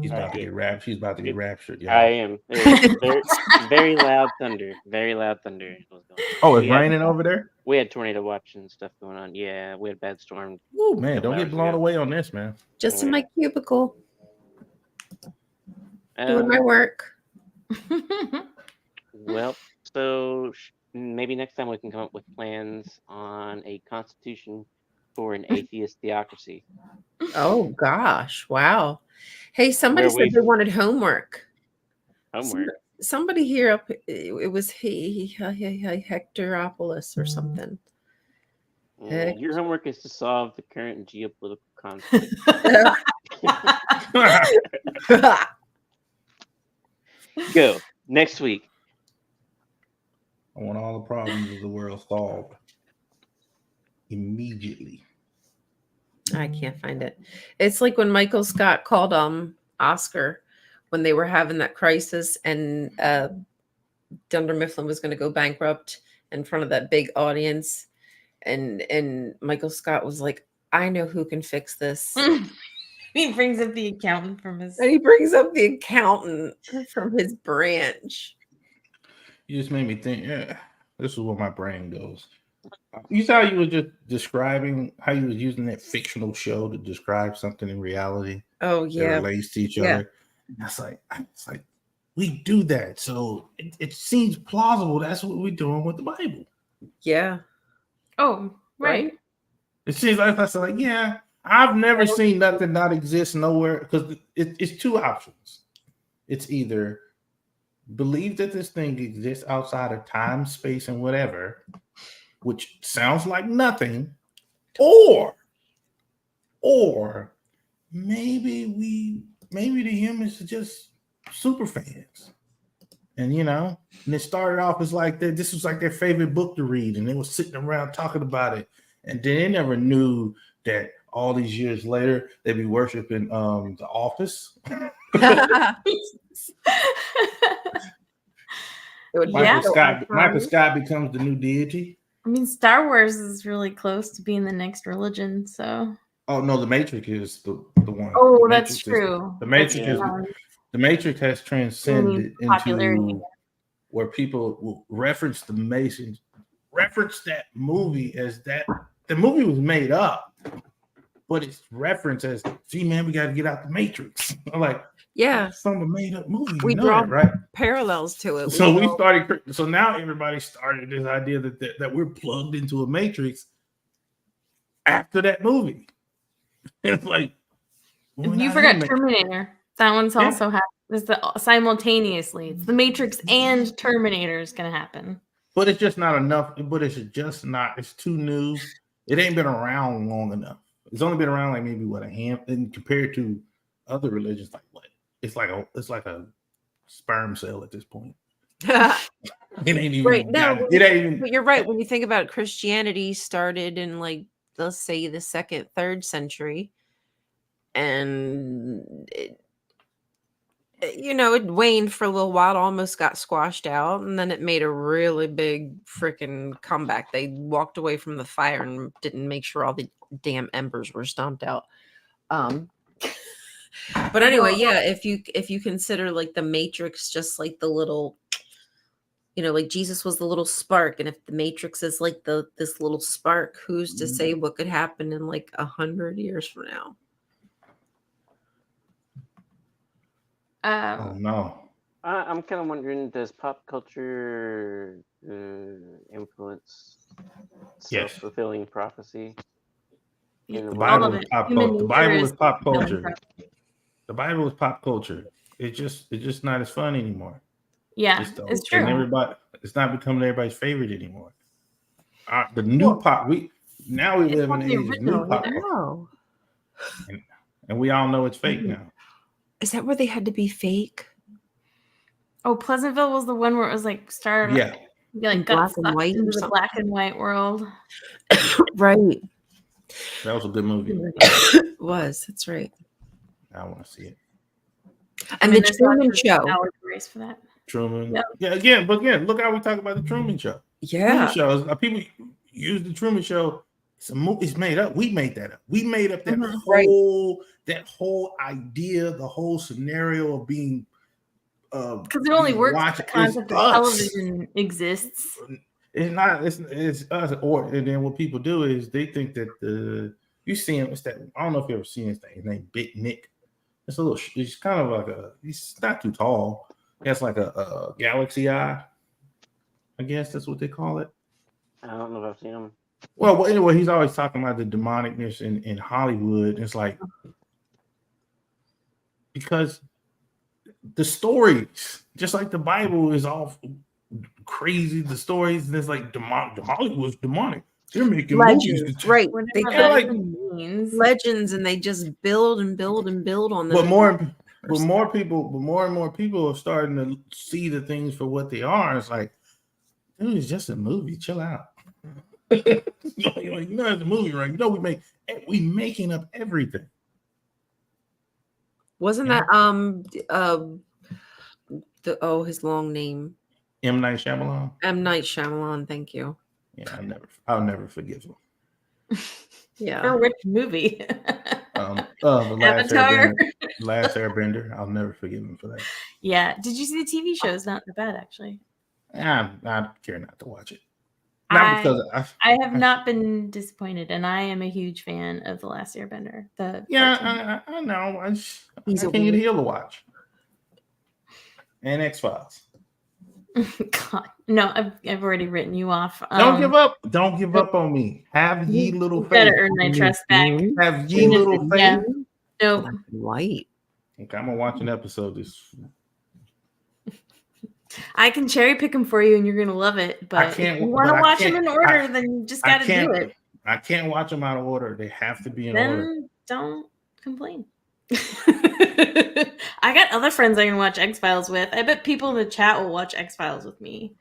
She's about to get raptured. She's about to get raptured. Yeah. I am. Very, very loud thunder. Very loud thunder. Oh, it's raining over there? We had tornado watch and stuff going on. Yeah, we had a bad storm. Oh man, don't get blown away on this, man. Just in my cubicle. Doing my work. Well, so maybe next time we can come up with plans on a constitution for an atheist theocracy. Oh gosh! Wow. Hey, somebody said they wanted homework. Somebody here up. It was Hectoropoulos or something. Your homework is to solve the current geopolitical conflict. Go next week. I want all the problems of the world solved immediately. I can't find it. It's like when Michael Scott called Oscar when they were having that crisis, and Dunder Mifflin was going to go bankrupt in front of that big audience, and Michael Scott was like, "I know who can fix this." He brings up the accountant from his. And he brings up the accountant from his branch. You just made me think. Yeah, this is where my brain goes. You saw you were just describing how you was using that fictional show to describe something in reality. Oh yeah, that relates to each other. It's like we do that, so it seems plausible. That's what we're doing with the Bible. Yeah. Oh, right. It seems like that's like yeah. I've never seen nothing not exist nowhere, because it's two options. It's either believe that this thing exists outside of time, space, and whatever, which sounds like nothing, or maybe the humans are just super fans. And and it started off as like this was like their favorite book to read, and they were sitting around talking about it, and then they never knew that all these years later they'd be worshiping The Office. It would Yeah. Michael Scott becomes the new deity. I mean, Star Wars is really close to being the next religion, so. Oh no, the Matrix is the one. Oh, The that's Matrix true. The Matrix That's is true. the Matrix has transcended Popularity. into where people will reference the Masons, reference that movie as that the movie was made up, but it's referenced as, see, man, we got to get out the Matrix. I'm like, Yeah, it's from a made up movie. we You know draw that, right? parallels to it. So we started. So now everybody started this idea that we're plugged into a Matrix after that movie. It's like, You forgot Terminator. That one's also happening. It's simultaneously. It's the Matrix and Terminator is going to happen. But it's just not enough. But it's just not. It's too new. It ain't been around long enough. It's only been around like maybe what, a hand, and compared to other religions, like what? It's like a sperm cell at this point. It ain't even Right. No, it ain't even. but you're right. When you think about it, Christianity started in, like, let's say the 2nd, 3rd century, and it waned for a little while, almost got squashed out, and then it made a really big freaking comeback. They walked away from the fire and didn't make sure all the damn embers were stomped out. But anyway, yeah, if you consider, like, the Matrix just like the little, like Jesus was the little spark, and if the Matrix is like this little spark, who's to say what could happen in like 100 years from now? Oh no. I'm kind of wondering, does pop culture influence Yes. self-fulfilling prophecy? The Bible is pop culture. The Bible is pop culture. Prophecy. The Bible is pop culture. It's just not as fun anymore. Yeah, it's true. And it's not becoming everybody's favorite anymore. The new pop. We live in an age of new pop culture, and we all know it's fake now. Is that where they had to be fake? Oh, Pleasantville was the one where it was like started. Yeah. Like got sucked into the black and white world. Right. That was a good movie. It was. That's right. I want to see it. And the Truman Show. Race for that. Truman. Yep. Yeah. Again, look how we talk about the Truman Show. Yeah. Truman Show. People use the Truman Show. It's made up. We made that up. We made up that whole idea, the whole scenario of being. Because it only works if the concept of television exists. It's not. It's us. And then what people do is they think that you see him. It's that, I don't know if you ever seen his thing. His name Big Nick. He's kind of like he's not too tall. He has like a galaxy eye. I guess that's what they call it. I don't know if I've seen him. Well, anyway, he's always talking about the demonicness in Hollywood. It's like, because the stories, just like the Bible, is all crazy. The stories, and it's like Hollywood's demonic. They're making legends, right? They like legends, and they just build and build and build on them. But more and more people are starting to see the things for what they are. It's like, dude, it's just a movie. Chill out. It's a movie, right? We making up everything. Wasn't that his long name? M. Night Shyamalan. M. Night Shyamalan. Thank you. Yeah, I'll never forgive him. Yeah. For which movie? The Last Airbender. I'll never forgive him for that. Yeah. Did you see the TV show? It's not that bad, actually. I care not to watch it. I have not been disappointed, and I am a huge fan of The Last Airbender. I know. I can't get a heel to watch. And X-Files. God, no, I've already written you off. Don't give up. Don't give up on me. Have ye little faith. Better earn my trust back. Have ye little faith. Yeah. Nope. White. Okay, I'm gonna watch an episode this. I can cherry pick them for you, and you're gonna love it. But if you want to watch them in order, then you just got to do it. I can't watch them out of order. They have to be in order. Then don't complain. I got other friends I can watch X-Files with. I bet people in the chat will watch X-Files with me.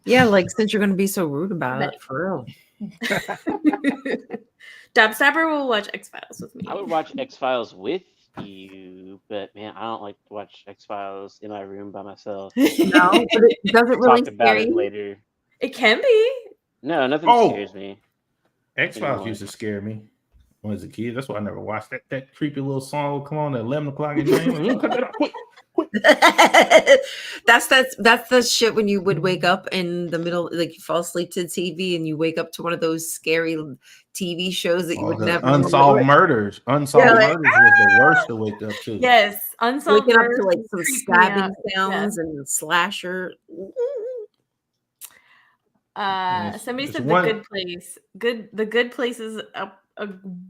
Yeah, like, since you're going to be so rude about it, for real. Dabstabber will watch X-Files with me. I would watch X-Files with you, but man, I don't like to watch X-Files in my room by myself. No, but it doesn't really Talk about scare it you. later. It can be. No, nothing scares me. X-Files anymore. used to scare me when I was a kid. That's why I never watched that. That creepy little song would come on at 11 o'clock at night. Like, cut that out, quick. That's the shit when you would wake up in the middle, like you fall asleep to the TV and you wake up to one of those scary TV shows that you would never Unsolved Murders. Unsolved Murders was the worst to wake up to. Yes, Unsolved waking up Murders to like some stabbing out. sounds and slasher. Somebody said The Good Place. The Good Place is a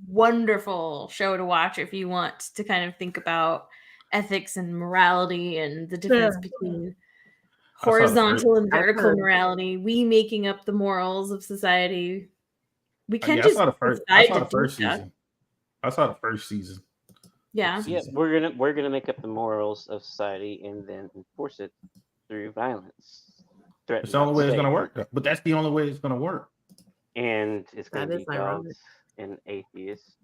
wonderful show to watch if you want to kind of think about ethics and morality and the difference between horizontal and vertical morality. We making up the morals of society. We can just I saw the first season. I saw the first season. Yeah. Yeah, we're gonna make up the morals of society and then enforce it through violence. It's the only way it's gonna work, though. But that's the only way it's gonna work. And it's gonna be dogs and atheists.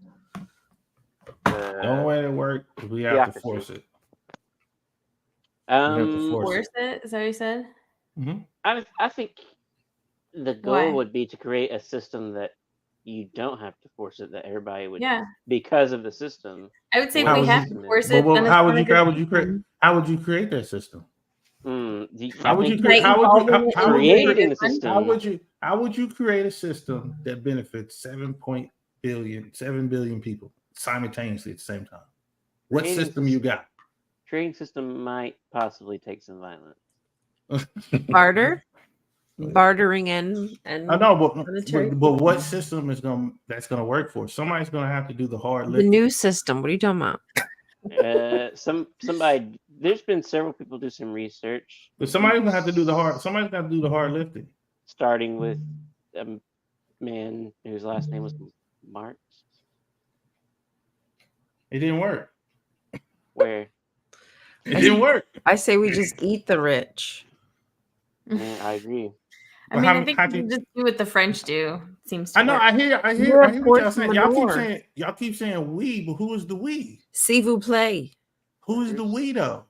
The only way to work is we have to force it. Force it? Is that what you said? Mm-hmm. I think the goal would be to create a system that you don't have to force it, that everybody would, because of the system. I would say if we have to force it, then how would you create that system? How would you create a system that benefits 7 billion people simultaneously at the same time? What system you got? Trading system might possibly take some violence. Bartering and I know, but what system is that's gonna work for? Somebody's gonna have to do the hard lifting. The new system. What are you talking about? Somebody. There's been several people do some research. But somebody's gonna have to do the hard. Somebody's gonna do the hard lifting. Starting with a man whose last name was Marx. It didn't work. Where? It didn't work. I say we just eat the rich. Yeah, I agree. I mean, I think we just do what the French do. Seems to I know. work. I hear what y'all saying. Y'all keep saying we, but who is the we? S'il vous plaît. Who is the we though?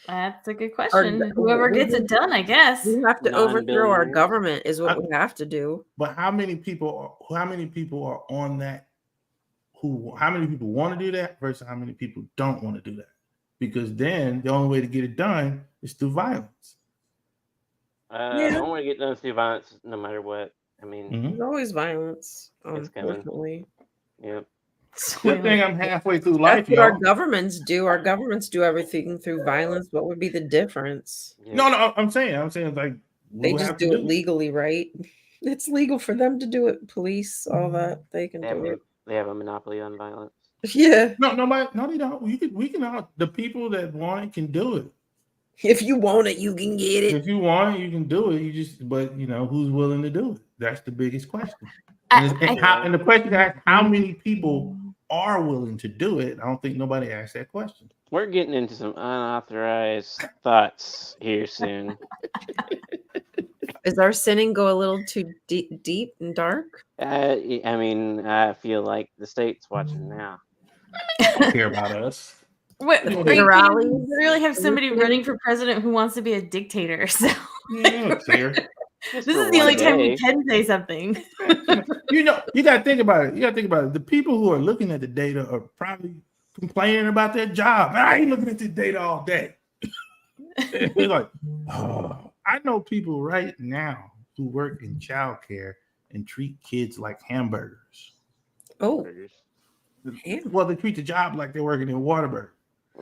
That's a good question. Whoever gets it done, I guess. We have to overthrow our government is what we have to do. But how many people are on that? How many people want to do that versus how many people don't want to do that? Because then the only way to get it done is through violence. I don't want to get done through violence no matter what. I mean, there's always violence, unfortunately. Yep. Good thing I'm halfway through life. That's what our governments do. Our governments do everything through violence. What would be the difference? Yep. No, I'm saying like they just do it legally, right? It's legal for them to do it. Police, all that, they can do it. They have a monopoly on violence. Yeah. No, they don't. We can all, the people that want it can do it. If you want it, you can get it. If you want it, you can do it. But who's willing to do it? That's the biggest question. And the question is, how many people are willing to do it? I don't think nobody asked that question. We're getting into some unauthorized thoughts here soon. Is our sinning go a little too deep and dark? I mean, I feel like the state's watching now. They don't care about us. What, you literally have somebody running for president who wants to be a dictator. So this is the only time we can say something. You got to think about it. The people who are looking at the data are probably complaining about their job. I ain't looking at the data all day. They're like, I know people right now who work in childcare and treat kids like hamburgers. Oh, well, they treat the job like they're working in Whataburger.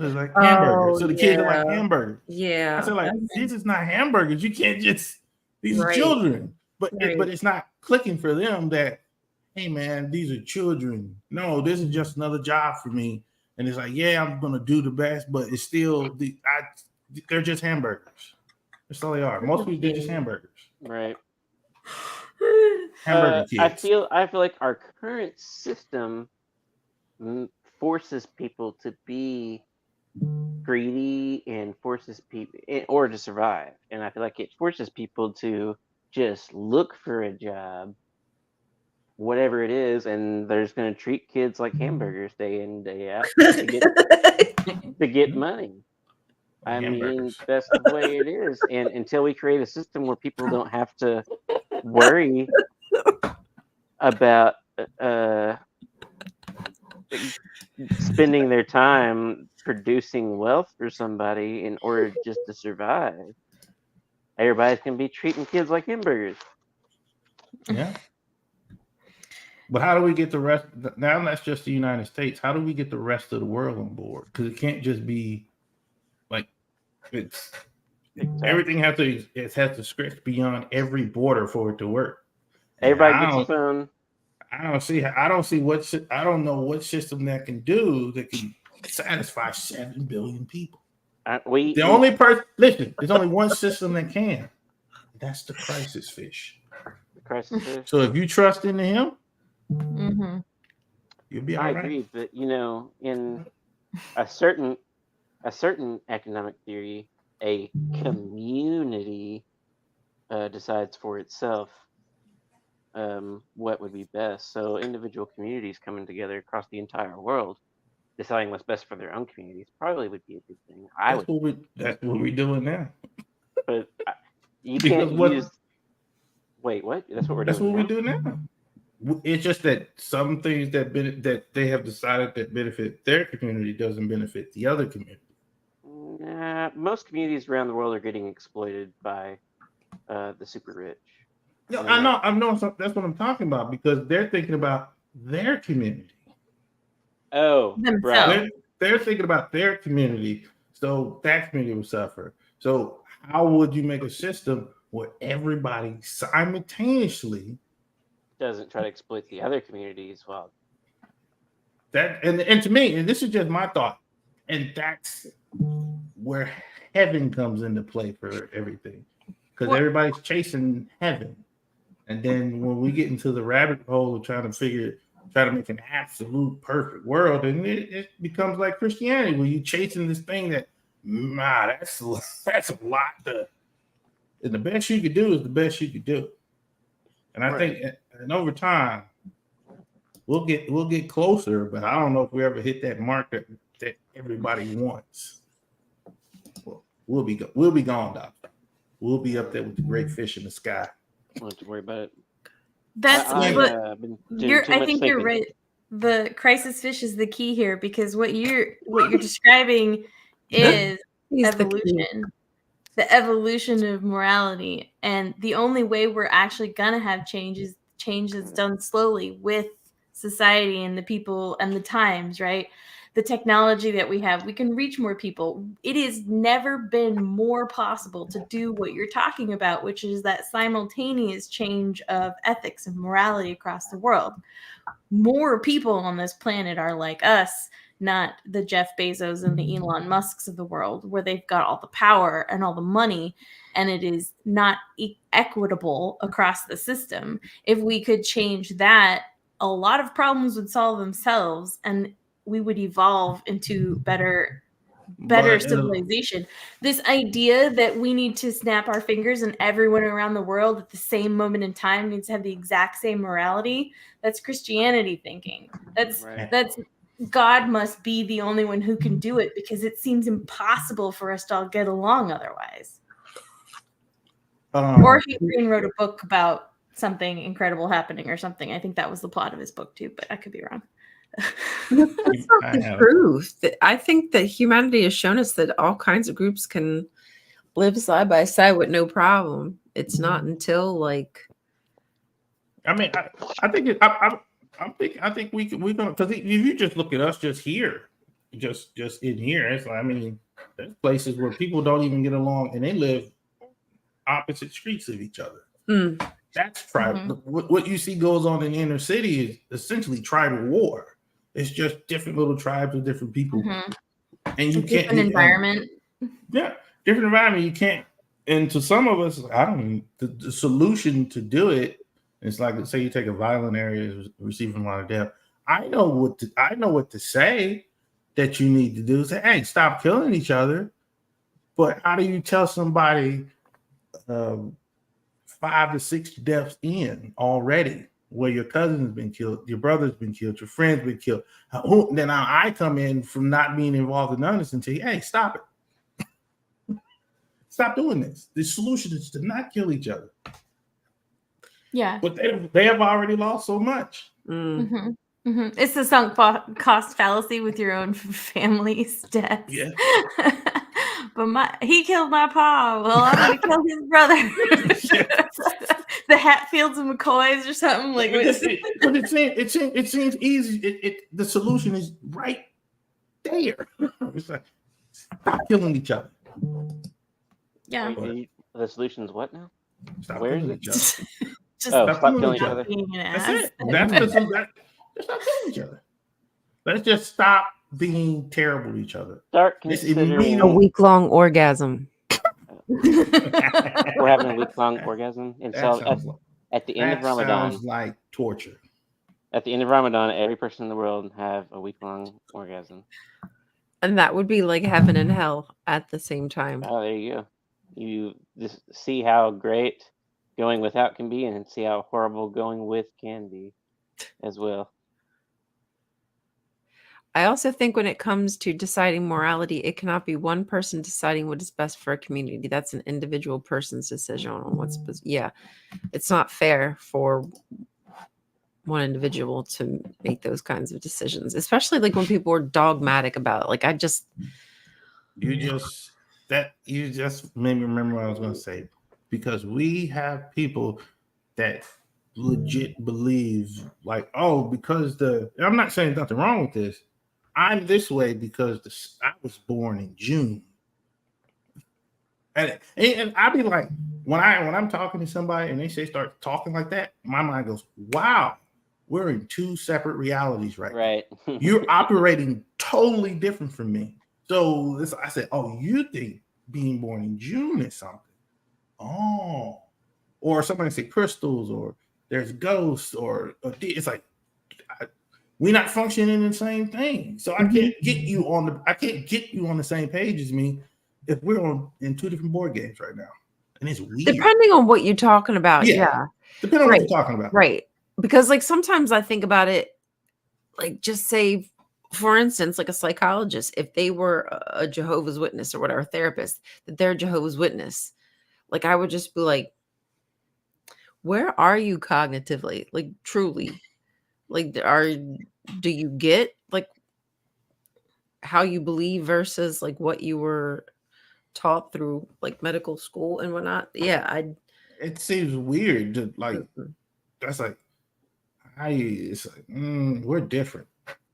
It's like hamburgers. So the kids are like hamburgers. Yeah. I said, like, this is not hamburgers. You can't just, these are children. But it's not clicking for them that, hey, man, these are children. No, this is just another job for me. And it's like, yeah, I'm going to do the best, but it's still, they're just hamburgers. That's all they are. Most people, they're just hamburgers. Right. Hamburger kids. I feel like our current system forces people to be greedy and forces people in order to survive, and I feel like it forces people to just look for a job whatever it is, and they're just going to treat kids like hamburgers day in, day out to get money. I mean, that's the way it is. And until we create a system where people don't have to worry about spending their time producing wealth for somebody in order just to survive, everybody's going to be treating kids like hamburgers. Yeah. But how do we get the rest? Now that's just the United States. How do we get the rest of the world on board? Because it can't just be like it's everything has to stretch beyond every border for it to work. Everybody gets a phone. I don't know what system that can satisfy 7 billion people. There's only one system that can. That's the crisis fish. The crisis fish. So if you trust in him, you'll be all right. I agree, but in a certain economic theory, a community decides for itself what would be best. So individual communities coming together across the entire world, deciding what's best for their own communities, probably would be a good thing. That's what we're doing now. But you can't use. Wait, what? That's what we're doing. That's what we do now. It's just that some things that they have decided that benefit their community doesn't benefit the other community. Most communities around the world are getting exploited by the super rich. No, I know. That's what I'm talking about, because they're thinking about their community. Oh, right. They're thinking about their community, so that community will suffer. So how would you make a system where everybody simultaneously doesn't try to exploit the other communities? Well, that and to me, and this is just my thought, and that's where heaven comes into play for everything, because everybody's chasing heaven. And then when we get into the rabbit hole of trying to make an absolute perfect world, and it becomes like Christianity, where you're chasing this thing that, that's a lot and the best you could do is the best you could do. And I think, and over time, we'll get closer, but I don't know if we ever hit that mark that everybody wants. We'll be gone, Doctor. We'll be up there with the great fish in the sky. Don't have to worry about it. That's I think you're right. The crisis fish is the key here, because what you're describing is evolution. The evolution of morality. And the only way we're actually gonna have change that's done slowly with society and the people and the times, right? The technology that we have, we can reach more people. It has never been more possible to do what you're talking about, which is that simultaneous change of ethics and morality across the world. More people on this planet are like us, not the Jeff Bezos and the Elon Musks of the world, where they've got all the power and all the money, and it is not equitable across the system. If we could change that, a lot of problems would solve themselves, and we would evolve into better civilization. This idea that we need to snap our fingers and everyone around the world at the same moment in time needs to have the exact same morality, that's Christianity thinking. That's God must be the only one who can do it, because it seems impossible for us to all get along otherwise. Or he wrote a book about something incredible happening or something. I think that was the plot of his book too, but I could be wrong. That's not the truth. I think that humanity has shown us that all kinds of groups can live side by side with no problem. It's not until I think we're gonna, because if you just look at us just here, just in here, it's like, there's places where people don't even get along and they live opposite streets of each other. That's tribal. What you see goes on in the inner city is essentially tribal war. It's just different little tribes with different people, and you can't different environment. Different environment. You can't. And to some of us, the solution to do it is like, let's say you take a violent area receiving a lot of death. I know what to say that you need to do. Say, hey, stop killing each other. But how do you tell somebody 5 to 6 deaths in already where your cousin's been killed, your brother's been killed, your friend's been killed. Then I come in from not being involved in none of this and tell you, hey, stop it. Stop doing this. The solution is to not kill each other. Yeah. But they have already lost so much. Mm-hmm. Mm-hmm. It's the sunk cost fallacy with your own family's deaths. Yeah. But he killed my pa. Well, I'm gonna kill his brother. The Hatfields and McCoys or something like. But it seems easy. The solution is right there. It's like, stop killing each other. Yeah. The solution is what now? Stop Where killing is it? each other. Just stop killing each other. That's it. Just stop killing each other. Let's just stop being terrible to each other. Start considering a week-long orgasm. We're having a week-long orgasm. And so at the end of Ramadan, sounds like torture. At the end of Ramadan, every person in the world have a week-long orgasm. And that would be like heaven and hell at the same time. Oh, there you go. You just see how great going without can be, and see how horrible going with can be as well. I also think when it comes to deciding morality, it cannot be one person deciding what is best for a community. That's an individual person's decision on what's best. Yeah, it's not fair for one individual to make those kinds of decisions, especially like when people are dogmatic about it. Like you just made me remember what I was going to say, because we have people that legit believe like, oh, because I'm not saying nothing wrong with this. I'm this way because I was born in June. And I'd be like, when I'm talking to somebody and they start talking like that, my mind goes, wow, we're in two separate realities right now. You're operating totally different from me. So I said, oh, you think being born in June is something. Oh. Or somebody say crystals, or there's ghosts, or it's like, we're not functioning in the same thing. So I can't get you on the same page as me if we're in two different board games right now. And it's weird. Depending on what you're talking about. Yeah. Depending on what you're talking about. Right. Because like sometimes I think about it, like just say, for instance, like a psychologist, if they were a Jehovah's Witness or whatever, therapist, that they're Jehovah's Witness, like I would just be like, where are you cognitively? Like truly? Like do you get like how you believe versus like what you were taught through like medical school and whatnot? Yeah, it seems weird to like that's like it's like we're different.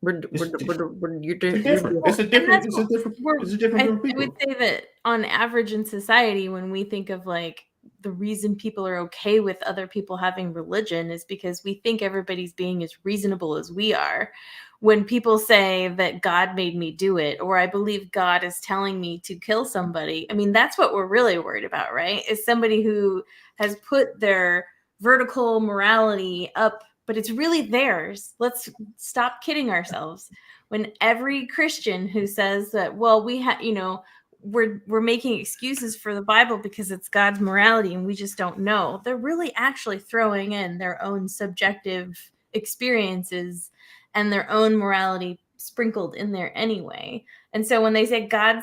You're different. It's a different group of people. I would say that on average in society, when we think of like the reason people are okay with other people having religion is because we think everybody's being as reasonable as we are. When people say that God made me do it, or I believe God is telling me to kill somebody, I mean, that's what we're really worried about, right? Is somebody who has put their vertical morality up, but it's really theirs. Let's stop kidding ourselves. When every Christian who says that, well, we're making excuses for the Bible because it's God's morality and we just don't know, they're really actually throwing in their own subjective experiences and their own morality sprinkled in there anyway. And so when they say God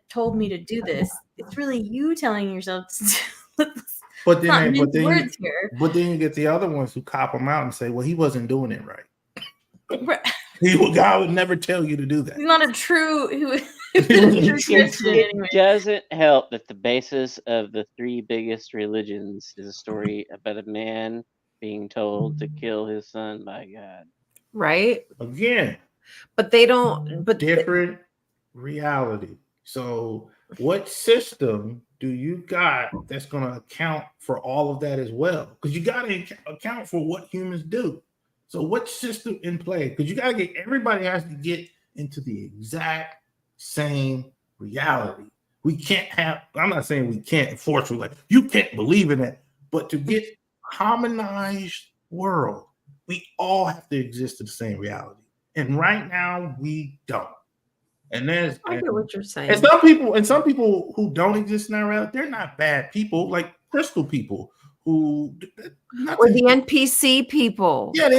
told me to do this, it's really you telling yourself but then you get the other ones who cop them out and say, well, he wasn't doing it right. God would never tell you to do that. He's not a true It doesn't help that the basis of the three biggest religions is a story about a man being told to kill his son by God. Right? Again. But they don't. But different reality. So what system do you got that's going to account for all of that as well? Because you got to account for what humans do. So what system in play? Because you got to everybody has to get into the exact same reality. We can't I'm not saying we can't force you, like you can't believe in it, but to get harmonized world, we all have to exist in the same reality. And right now we don't. And I get what you're saying. And some people who don't exist in our reality, they're not bad people, like crystal people who or the NPC people. Yeah,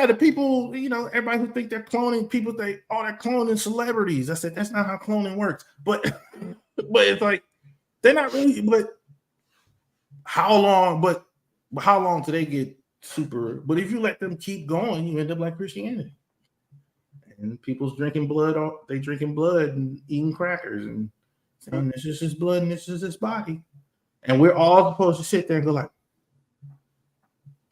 the people, everybody who think they're cloning people, they're cloning celebrities. I said that's not how cloning works. But it's like they're not really. But how long? But how long do they get super? But if you let them keep going, you end up like Christianity. And people's drinking blood. They drinking blood and eating crackers and saying this is his blood and this is his body. And we're all supposed to sit there and go like,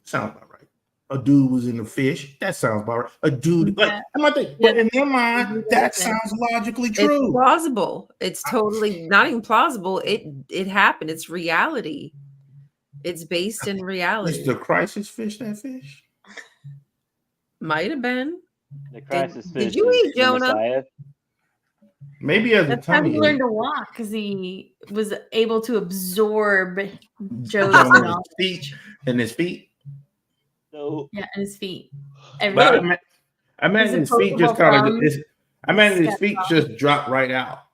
sounds about right. A dude was in the fish. That sounds about right. A dude, but in their mind, that sounds logically true. It's plausible. It's totally not even plausible. It happened. It's reality. It's based in reality. Is the crisis fish that fish? Might have been. The crisis fish. Did you eat Jonah? Messiah. Maybe as that's how he learned to walk, because he was able to absorb Joe's speech and his feet. So yeah, and his feet. I imagine his feet just kind of. I imagine his feet just drop right out.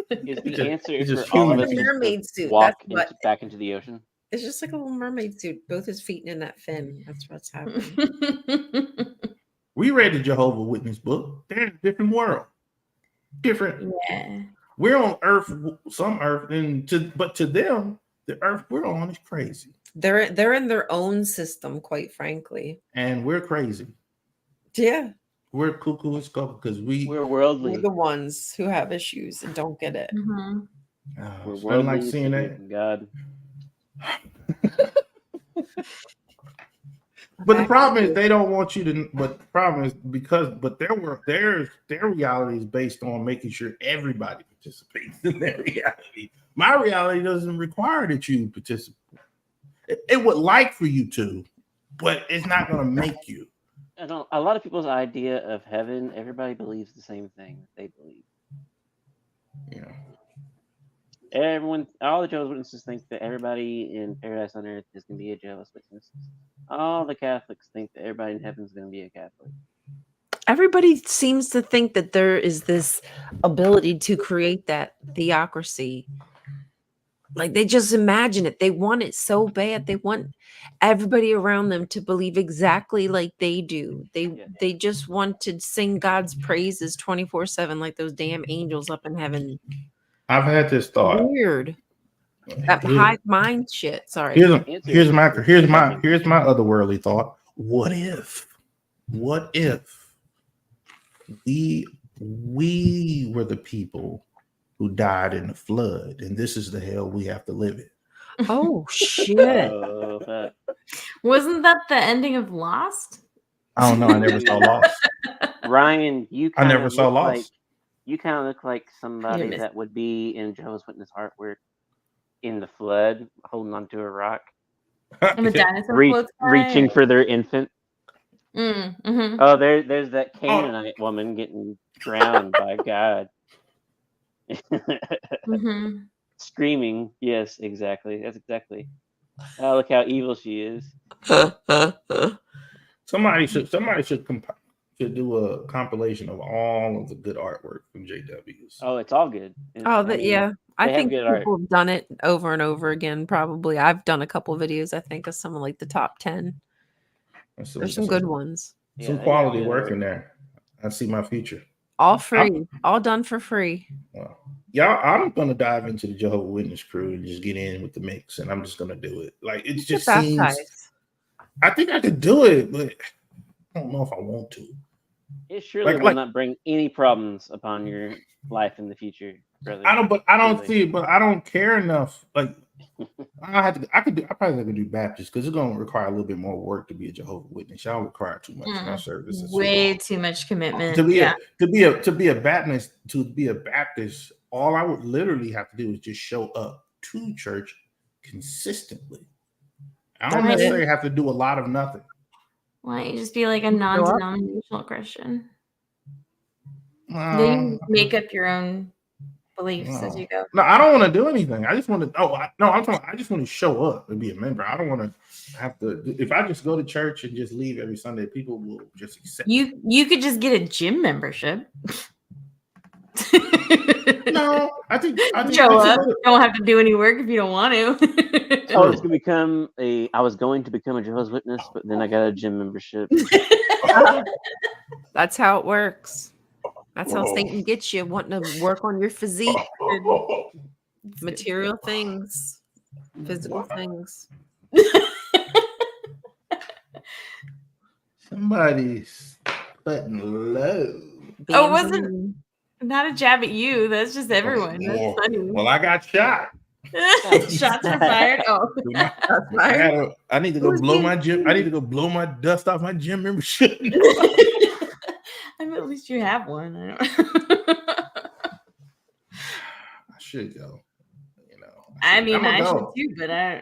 Is the answer for all of us mermaid suit? Walk back into the ocean? It's just like a little mermaid suit. Both his feet in that fin. That's what's happening. We read the Jehovah's Witness book. They're in a different world. Different. Yeah. We're on Earth, some Earth, but to them, the Earth we're on is crazy. They're in their own system, quite frankly. And we're crazy. Yeah. We're cuckoo as skull because we're worldly. We're the ones who have issues and don't get it. Mm-hmm. We're worldly. Like seeing that. God. But the problem is they don't want you to. But the problem is their reality is based on making sure everybody participates in their reality. My reality doesn't require that you participate. It would like for you to, but it's not going to make you. I don't. A lot of people's idea of heaven, everybody believes the same thing they believe. Yeah. All the Jehovah's Witnesses think that everybody in paradise on earth is going to be a Jehovah's Witness. All the Catholics think that everybody in heaven is going to be a Catholic. Everybody seems to think that there is this ability to create that theocracy. Like they just imagine it. They want it so bad. They want everybody around them to believe exactly like they do. They just want to sing God's praises 24/7 like those damn angels up in heaven. I've had this thought. Weird. That hive mind shit. Sorry. Here's my otherworldly thought. What if we were the people who died in the flood, and this is the hell we have to live in? Oh shit! Wasn't that the ending of Lost? I don't know. I never saw Lost. Ryan, I never saw Lost. You kind of look like somebody that would be in Jehovah's Witness artwork in the flood, holding onto a rock, and the dinosaur reaching for their infant. Mm-hmm. Oh, there's that Canaanite woman getting drowned by God. Mm-hmm. Screaming. Yes, exactly. That's exactly. Oh, look how evil she is. Somebody should do a compilation of all of the good artwork from JWs. Oh, it's all good. I think people have done it over and over again. Probably, I've done a couple of videos. I think of some of like the top 10. There's some good ones. Some quality work in there. I see my future. All free, all done for free. Y'all, I'm gonna dive into the Jehovah's Witness crew and just get in with the mix, and I'm just gonna do it. Like it just seems. I think I could do it, but I don't know if I want to. It surely will not bring any problems upon your life in the future, brother. I don't see it, but I don't care enough. Like I probably could do Baptist because it's gonna require a little bit more work to be a Jehovah's Witness. Y'all require too much. My service is way too much commitment. To be a Baptist, all I would literally have to do is just show up to church consistently. I don't necessarily have to do a lot of nothing. Why don't you just be like a non-denominational Christian? Then you make up your own beliefs as you go. No, I don't want to do anything. I just want to. I just want to show up and be a member. I don't want to have to. If I just go to church and just leave every Sunday, people will just accept. You could just get a gym membership. No, I think show up. Don't have to do any work if you don't want to. I was going to become a Jehovah's Witness, but then I got a gym membership. That's how it works. That's how Satan gets you, wanting to work on your physique, material things, physical things. Somebody's button low. Oh, it wasn't not a jab at you. That's just everyone. That's funny. Well, I got shot. Shots were fired. Oh, I need to go blow my gym. I need to go blow my dust off my gym membership. I mean, at least you have one. I should go. I mean, I should too, but I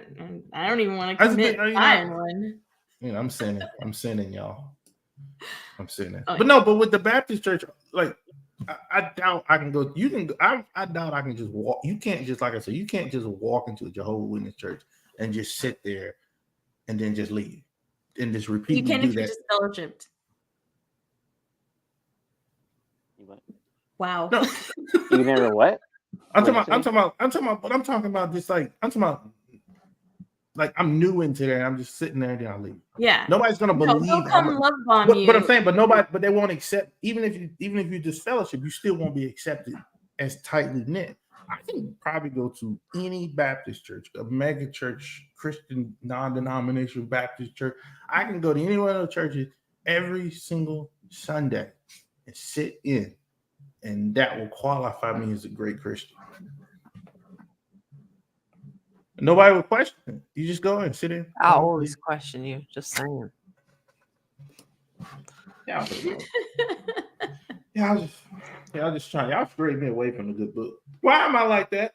don't even want to commit buying one. I'm sinning, y'all. I'm sinning. Oh, but with the Baptist church, like I doubt I can go. You can. I doubt I can just walk. You can't just, like I said, you can't just walk into a Jehovah's Witness church and just sit there and then just leave and just repeat. You can if you're just fellowshipped. Wow. No. You never what? I'm talking about just like I'm new into that. I'm just sitting there and then I leave. Yeah. Nobody's gonna believe. They'll come love bomb you. But I'm saying, but they won't accept. Even if you just fellowship, you still won't be accepted as tightly knit. I can probably go to any Baptist church, a mega church, Christian non-denominational Baptist church. I can go to any one of those churches every single Sunday and sit in, and that will qualify me as a great Christian. Nobody would question it. You just go and sit in. I'll always question you. Just saying. Yeah, I was just trying. Y'all straight me away from the good book. Why am I like that?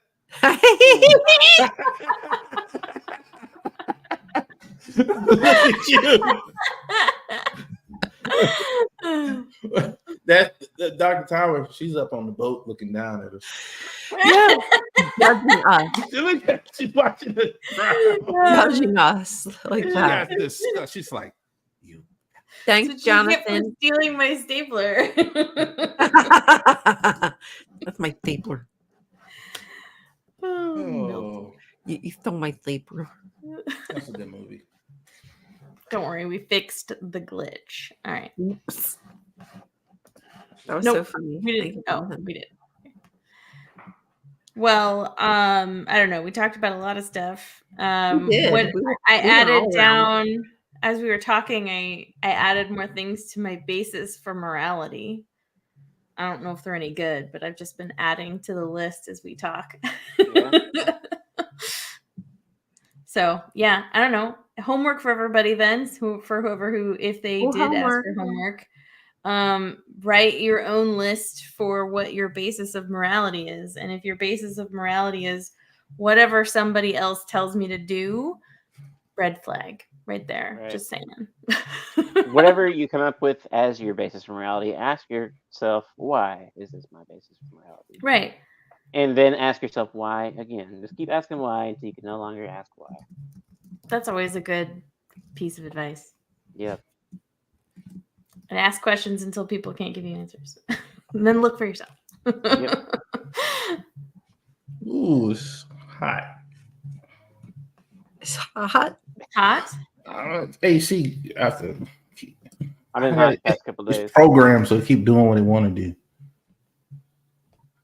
Look at you. That Dr. Tower, she's up on the boat looking down at us. Yeah. Judging us. She's watching it. Judging us like that. She's like, you. Thanks, Jonathan. For stealing my stapler. That's my stapler. No. You stole my stapler. That's a good movie. Don't worry, we fixed the glitch. All right. Oops. That was so funny. We didn't. We did. Well, I don't know. We talked about a lot of stuff. We did. What I added down as we were talking, I added more things to my basis for morality. I don't know if they're any good, but I've just been adding to the list as we talk. Yeah. So yeah, I don't know. Homework for everybody then, for whoever if they did ask for homework. Write your own list for what your basis of morality is. And if your basis of morality is whatever somebody else tells me to do, red flag right there. Right. Just saying. Whatever you come up with as your basis for morality, ask yourself, why is this my basis for morality? Right. And then ask yourself why again. Just keep asking why until you can no longer ask why. That's always a good piece of advice. Yep. And ask questions until people can't give you answers. And then look for yourself. Yep. Ooh, it's hot. It's hot. Hot? AC after. I've been hot the past couple days. It's programmed so keep doing what they want to do.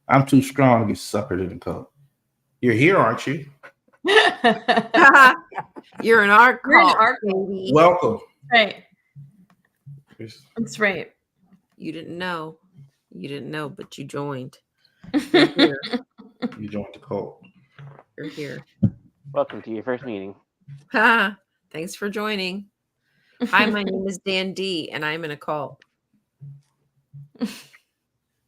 I'm too strong to get suckered in the coat. You're here, aren't you? You're in our call. You're in our baby. Welcome. Right. That's right. You didn't know, but you joined. You joined the cult. You're here. Welcome to your first meeting. Thanks for joining. Hi, my name is Dan D, and I'm in a cult.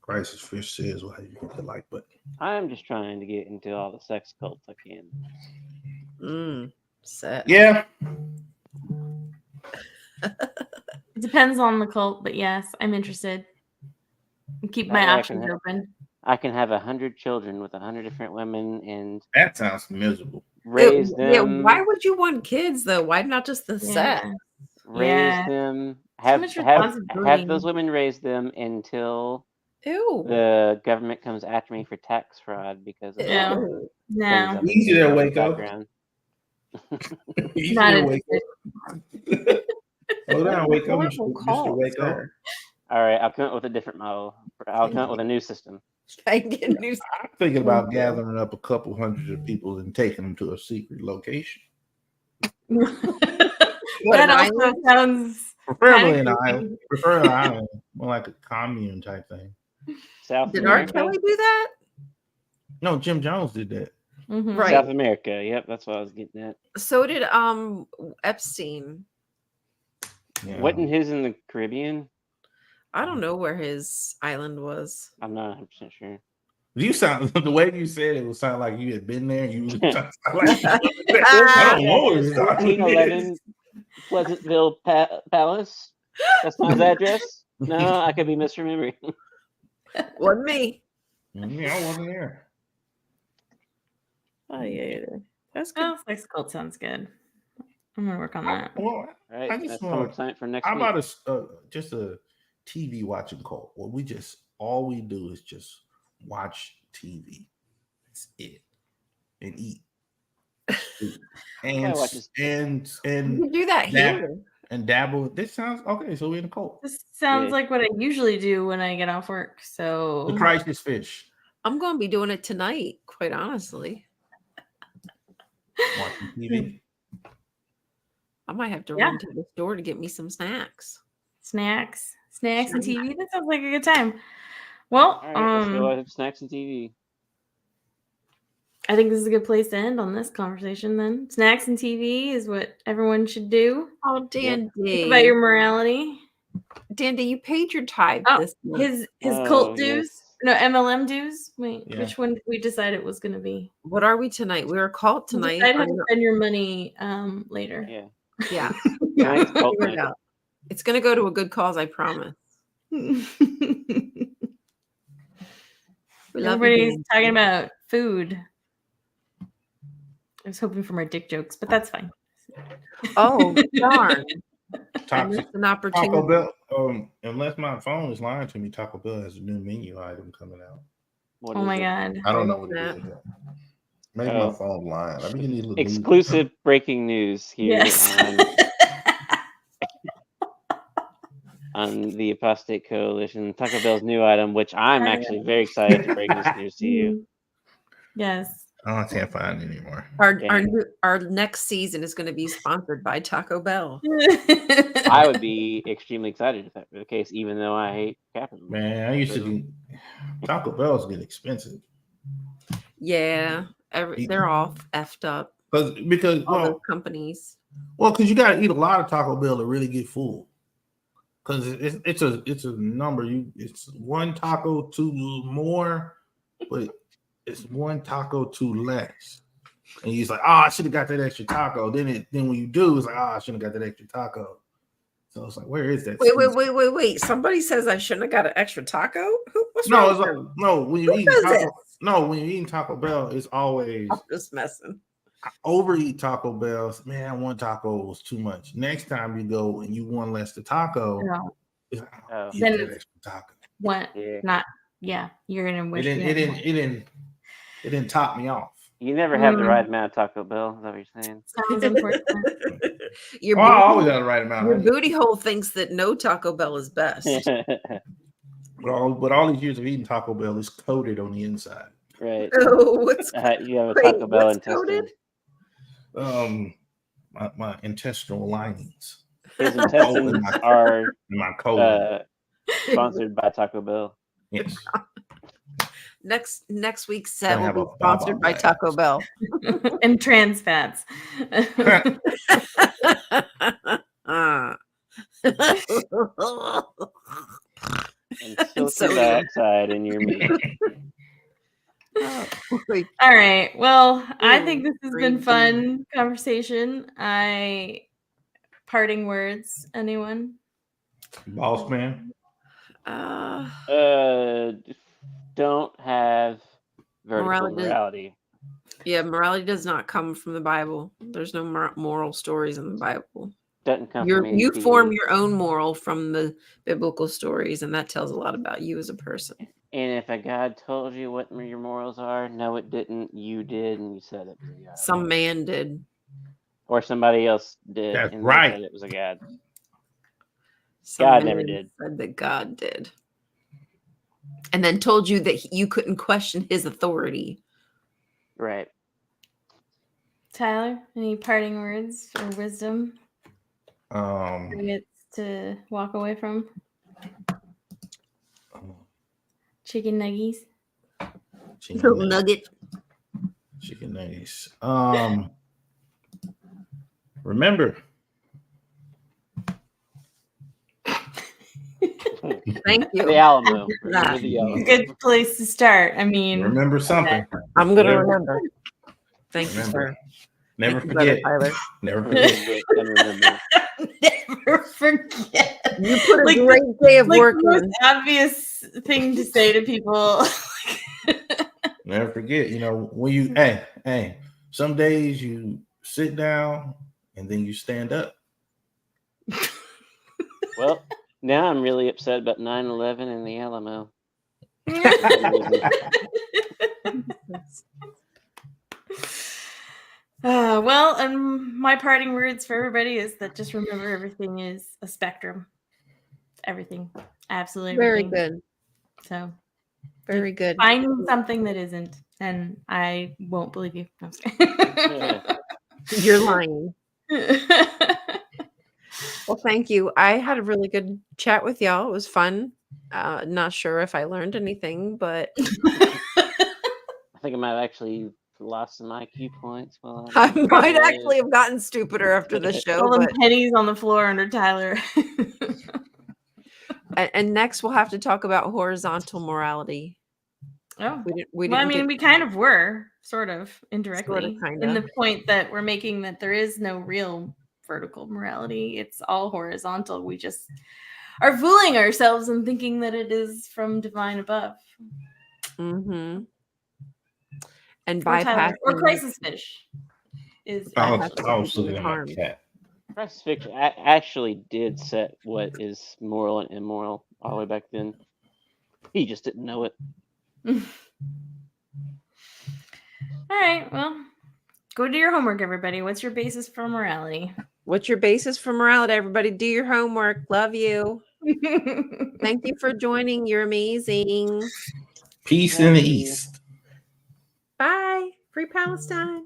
Crisis Fish says, "Why you hit the like button?" I'm just trying to get into all the sex cults I can. Set. Yeah. It depends on the cult, but yes, I'm interested. Keep my options open. I can have 100 children with 100 different women, and that sounds miserable. Raise them. Yeah, why would you want kids though? Why not just the set? Raise them. Have those women raise them until the government comes after me for tax fraud because of no. Easy to wake up. You Not should wake interested. up. Slow down, wake up. You should Call, wake up. sir. All right, I'll come up with a different model. I'll come up with a new system. Thank you. I'm thinking about gathering up a couple hundred of people and taking them to a secret location. That also sounds preferably an island. Preferably an island, more like a commune type thing. South Did America? R. Kelly do that? No, Jim Jones did that. Mhm. Right. South America. Yep, that's what I was getting at. So did Epstein. Yeah. Wasn't his in the Caribbean? I don't know where his island was. I'm not 100% sure. You sound the way you said it would sound like you had been there. You sound like I don't know. It's 1411 Pleasantville Palace. That's not his address. No, I could be misremembering. Wasn't me. Yeah, I wasn't there. Oh yeah, that's good. Oh, sex cult sounds good. I'm gonna work on that. Well, Right, I just that's want homework assignment for next how week. about just a TV watching cult? Well, all we do is just watch TV. That's it, and eat. Yeah, watch this. and You can do that here. and dabble. This sounds okay. So we're in a cult. This sounds Yeah. like what I usually do when I get off work. So The crisis fish. I'm going to be doing it tonight, quite honestly. Watching TV. I might have to Yeah. run to the store to get me some snacks. snacks and TV. That sounds like a good time. Well, All right, let's go have snacks and TV. I think this is a good place to end on this conversation. Then snacks and TV is what everyone should do. Oh, Dandy. Think about your morality. Dandy, you paid your tithe Oh, this month. his Oh, cult dues. yes. No, MLM dues. Wait, Yeah. which one did we decide it was going to be? What are we tonight? We're a cult We'll tonight. decide how Are to you- spend your money later. Yeah. Yeah. Tonight's cult Figure it night. out. It's going to go to a good cause, I promise. We love you, Everybody's Dandy. talking about food. I was hoping for more dick jokes, but that's fine. Oh, darn. I Toxic. missed an Taco opportunity. Bell. Unless my phone is lying to me, Taco Bell has a new menu item coming out. What Oh is my it? god. I don't know what it Snap. is. Maybe Oh. my phone's lying. Let me get these little Exclusive breaking news here Yes. on the Apostate Coalition. Taco Bell's new item, which I'm actually very excited to break this news to you. Yes. Oh, I can't find it anymore. Our next season is going to be sponsored by Taco Bell. I would be extremely excited if that were the case, even though I hate capitalism. Man, I used to be Taco Bell's get expensive. Yeah, they're all effed up. Because All those companies. because you got to eat a lot of Taco Bell to really get full. Because it's a number. It's one taco too more, but it's one taco too less. And he's like, I should have got that extra taco. Then when you do, it's like, I shouldn't have got that extra taco. So it's like, where is that? Wait. Somebody says I shouldn't have got an extra taco? What's No, wrong it's with like, them? no. When you Who eat does taco, this? no, when you're eating Taco Bell, it's always I'm just messing. I overeat Taco Bells. Man, one taco was too much. Next time you go and you want less the taco, No. it's like, Oh. get Then that extra taco. What? Yeah. Not. Yeah. You're gonna wish. It didn't top me off. You never have the right amount of Taco Bell. Is that what you're saying? Sounds important. Your I always booty, got the right amount. your booty hole thinks that no Taco Bell is best. But all these years of eating Taco Bell is coated on the inside. Right. Oh, what's You have a Wait, Taco Bell what's intestine. coated? My intestinal linings. His intestines are My colon. sponsored by Taco Bell. Yes. Next week's set Gonna will have be a Baba sponsored by bag. Taco Bell. And trans fats. Ah. And silky So- dioxide in your meat. Wait, All right. Well, I Ooh, think this has green been fun conversation. Parting words. Anyone? Boss man. Don't have vertical Morality. morality. Yeah, morality does not come from the Bible. There's no moral stories in the Bible. Doesn't come from You any form TV. your own moral from the biblical stories, and that tells a lot about you as a person. And if a God told you what your morals are, no, it didn't. You did, and you said it. Some man did. or somebody else did, That's and right. they said it was a god. Some God never man did. said that God did. And then told you that you couldn't question his authority. Right. Tyler, any parting words or wisdom Um, nuggets to walk away from? Chicken nuggies. Little nugget. Chicken nuggets. Remember. Thank you. The Alamo. Thank you for that. Remember the Alamo. Good place to start. I mean, Remember something. I'm going to remember. Thank you, Remember. sir. Never Thank you, brother forget. Tyler. Never Never forget. forget and remember. never forget. You put a Like great day of like work the most in. obvious thing to say to people. Never forget. You know, when you hey, some days you sit down and then you stand up. Well, now I'm really upset about 9/11 and the Alamo. Well, and my parting words for everybody is that just remember everything is a spectrum. Everything. Absolutely Very everything. good. So Very good. find something that isn't, and I won't believe you. No, You're lying. Well, thank you. I had a really good chat with y'all. It was fun. Not sure if I learned anything, but I think I might have actually lost some IQ points. Well, I might actually have gotten stupider after the show. All them But pennies on the floor under Tyler. and next we'll have to talk about horizontal morality. Oh, We well, I didn't mean, get we kind of were, sort of, indirectly, kinda. in the point that we're making that there is no real vertical morality. It's all horizontal. We just are fooling ourselves and thinking that it is from divine above. Mm-hmm. And Or Tyler, bypassing or crisis fish is. I was bypassing looking at my harm. cat. Press fiction actually did set what is moral and immoral all the way back then. He just didn't know it. All right, well, go do your homework, everybody. What's your basis for morality? What's your basis for morality? Everybody, do your homework. Love you. Thank you for joining. You're amazing. Peace in the East. Bye. Free Palestine.